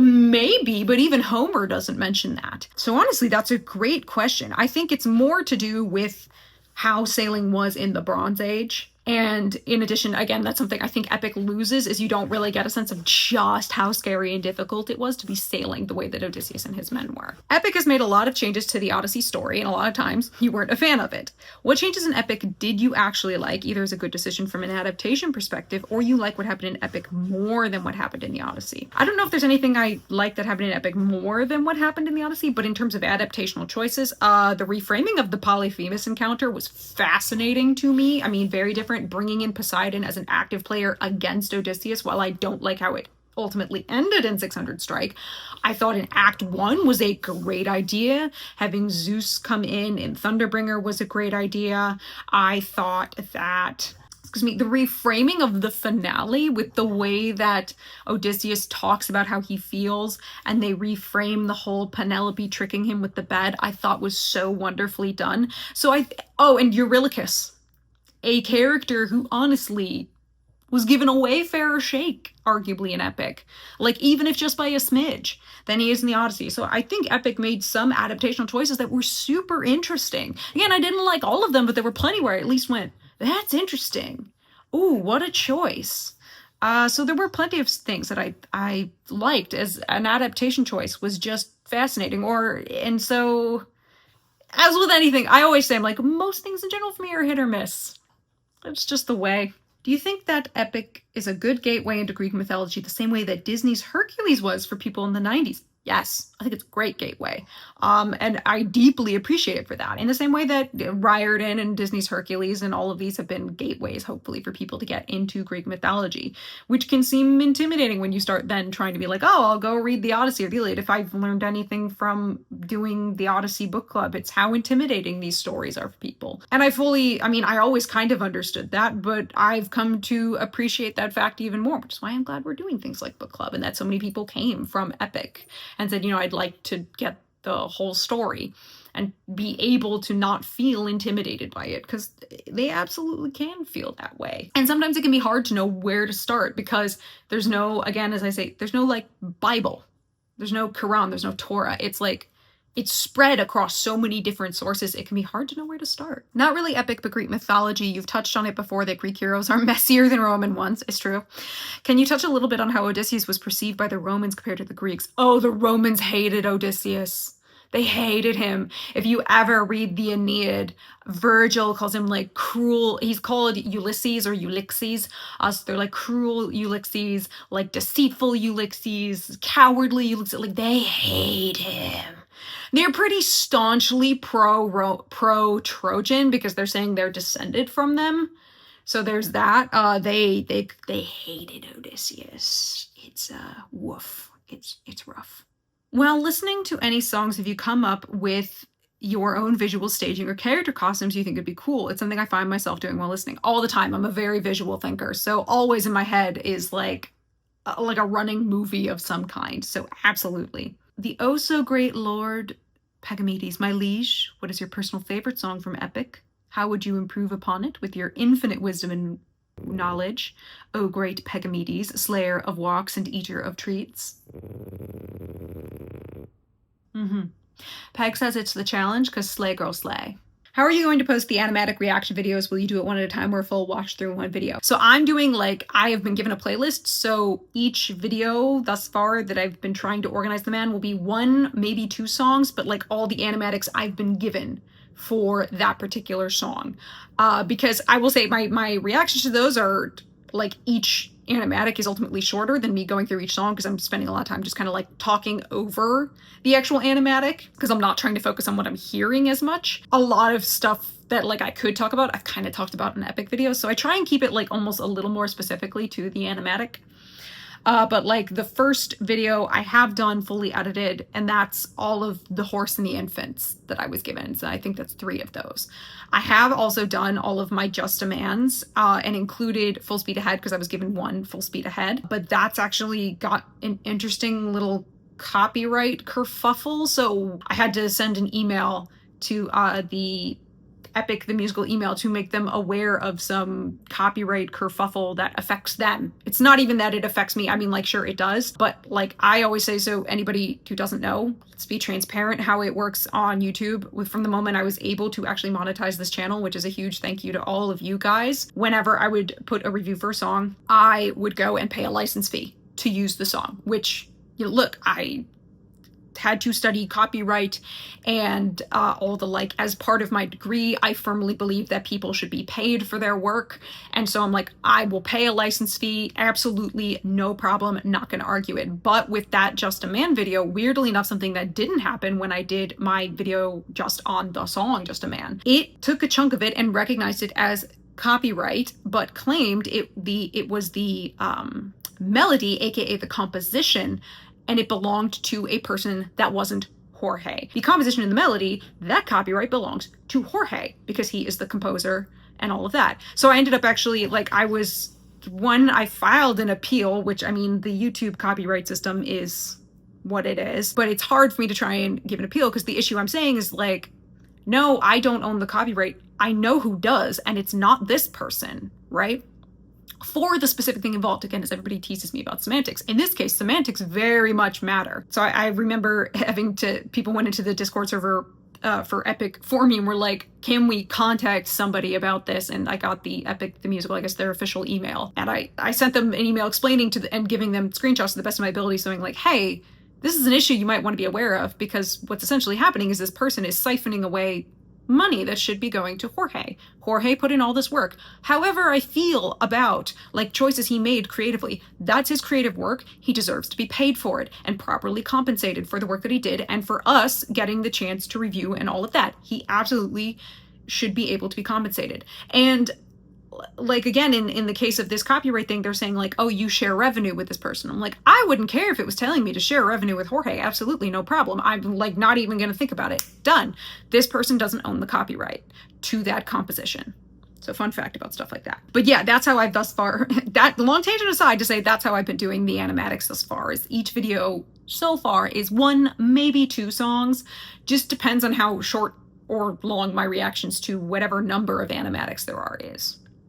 Maybe, but even Homer doesn't mention that. So honestly, that's a great question. I think it's more to do with how sailing was in the Bronze Age. And in addition, again, that's something I think Epic loses, is you don't really get a sense of just how scary and difficult it was to be sailing the way that Odysseus and his men were. Epic has made a lot of changes to the Odyssey story, and a lot of times you weren't a fan of it. What changes in Epic did you actually like, either as a good decision from an adaptation perspective, or you like what happened in Epic more than what happened in the Odyssey? I don't know if there's anything I like that happened in Epic more than what happened in the Odyssey, but in terms of adaptational choices, the reframing of the Polyphemus encounter was fascinating to me. I mean, very different. Bringing in Poseidon as an active player against Odysseus, while I don't like how it ultimately ended in 600 Strike, I thought in Act 1 was a great idea. Having Zeus come in Thunderbringer was a great idea. I thought that the reframing of the finale with the way that Odysseus talks about how he feels and they reframe the whole Penelope tricking him with the bed, I thought was so wonderfully done. So and Eurylochus, a character who honestly was given a way fairer shake, arguably, in Epic. Like, even if just by a smidge, than he is in the Odyssey. So I think Epic made some adaptational choices that were super interesting. Again, I didn't like all of them, but there were plenty where I at least went, that's interesting. Ooh, what a choice. So there were plenty of things that I liked as an adaptation choice was just fascinating. And so, as with anything, I always say, I'm like, most things in general for me are hit or miss. It's just the way. Do you think that Epic is a good gateway into Greek mythology the same way that Disney's Hercules was for people in the 90s? Yes, I think it's a great gateway. And I deeply appreciate it for that. In the same way that Riordan and Disney's Hercules and all of these have been gateways, hopefully, for people to get into Greek mythology, which can seem intimidating when you start then trying to be like, oh, I'll go read the Odyssey or the Iliad. If I've learned anything from doing the Odyssey book club, it's how intimidating these stories are for people. And I always kind of understood that, but I've come to appreciate that fact even more, which is why I'm glad we're doing things like book club and that so many people came from Epic and said, I'd like to get the whole story and be able to not feel intimidated by it, because they absolutely can feel that way. And sometimes it can be hard to know where to start because there's no, again, as I say, there's no like Bible, there's no Quran, there's no Torah. It's like, it's spread across so many different sources, it can be hard to know where to start. Not really Epic, but Greek mythology. You've touched on it before that Greek heroes are messier than Roman ones. It's true. Can you touch a little bit on how Odysseus was perceived by the Romans compared to the Greeks? Oh, the Romans hated Odysseus. They hated him. If you ever read the Aeneid, Virgil calls him like cruel. He's called Ulysses or Ulixes. So they're like cruel Ulysses, like deceitful Ulysses, cowardly Ulysses. Like they hate him. They're pretty staunchly pro-Trojan because they're saying they're descended from them. So there's that. They hated Odysseus. It's woof. It's rough. While listening to any songs, have you come up with your own visual staging or character costumes you think would be cool? It's something I find myself doing while listening all the time. I'm a very visual thinker. So always in my head is like like a running movie of some kind. So absolutely. The oh so great Lord Pagamedes, my liege, what is your personal favorite song from Epic? How would you improve upon it with your infinite wisdom and knowledge, O great Pagamedes, slayer of walks and eater of treats? Peg says it's the challenge because slay girl slay. How are you going to post the animatic reaction videos? Will you do it one at a time or a full watch through one video? So I'm doing I have been given a playlist. So each video thus far that I've been trying to organize them in will be 1, maybe 2 songs, but all the animatics I've been given for that particular song. Because I will say my reactions to those are each animatic is ultimately shorter than me going through each song because I'm spending a lot of time just kind of talking over the actual animatic because I'm not trying to focus on what I'm hearing as much. A lot of stuff that I could talk about, I've kind of talked about in epic videos. So I try and keep it almost a little more specifically to the animatic. But the first video I have done fully edited, and that's all of the horse and the infants that I was given. So I think that's 3 of those. I have also done all of my just demands and included full speed ahead because I was given 1 full speed ahead. But that's actually got an interesting little copyright kerfuffle. So I had to send an email to the Epic, the musical email, to make them aware of some copyright kerfuffle that affects them. It's not even that it affects me. I mean, sure it does, but I always say, so anybody who doesn't know, let's be transparent how it works on YouTube. From the moment I was able to actually monetize this channel, which is a huge thank you to all of you guys, whenever I would put a review for a song, I would go and pay a license fee to use the song, which, look, I had to study copyright and all the as part of my degree. I firmly believe that people should be paid for their work, and so I'm I will pay a license fee, absolutely no problem, not gonna argue it. But with that Just a Man video, weirdly enough, something that didn't happen when I did my video just on the song Just a Man, it took a chunk of it and recognized it as copyright, but claimed it was the melody, aka the composition, and it belonged to a person that wasn't Jorge. The composition and the melody, that copyright belongs to Jorge because he is the composer and all of that. So I ended up actually, I filed an appeal, which, I mean, the YouTube copyright system is what it is, but it's hard for me to try and give an appeal because the issue I'm saying is no, I don't own the copyright. I know who does, and it's not this person, right? For the specific thing involved, again, as everybody teases me about semantics. In this case, semantics very much matter. So I remember people went into the Discord server for Epic for me and were can we contact somebody about this? And I got the Epic, the musical, I guess their official email. And I sent them an email explaining and giving them screenshots to the best of my ability, saying hey, this is an issue you might want to be aware of because what's essentially happening is this person is siphoning away money that should be going to Jorge. Jorge put in all this work. However I feel about choices he made creatively, that's his creative work. He deserves to be paid for it and properly compensated for the work that he did and for us getting the chance to review and all of that. He absolutely should be able to be compensated. And again, in the case of this copyright thing, they're saying oh, you share revenue with this person. I'm I wouldn't care if it was telling me to share revenue with Jorge. Absolutely no problem. I'm not even going to think about it. Done. This person doesn't own the copyright to that composition. So fun fact about stuff like that. But yeah, that's how I've thus far, that long tangent aside to say that's how I've been doing the animatics thus far, is each video so far is 1, maybe 2 songs. Just depends on how short or long my reactions to whatever number of animatics there is.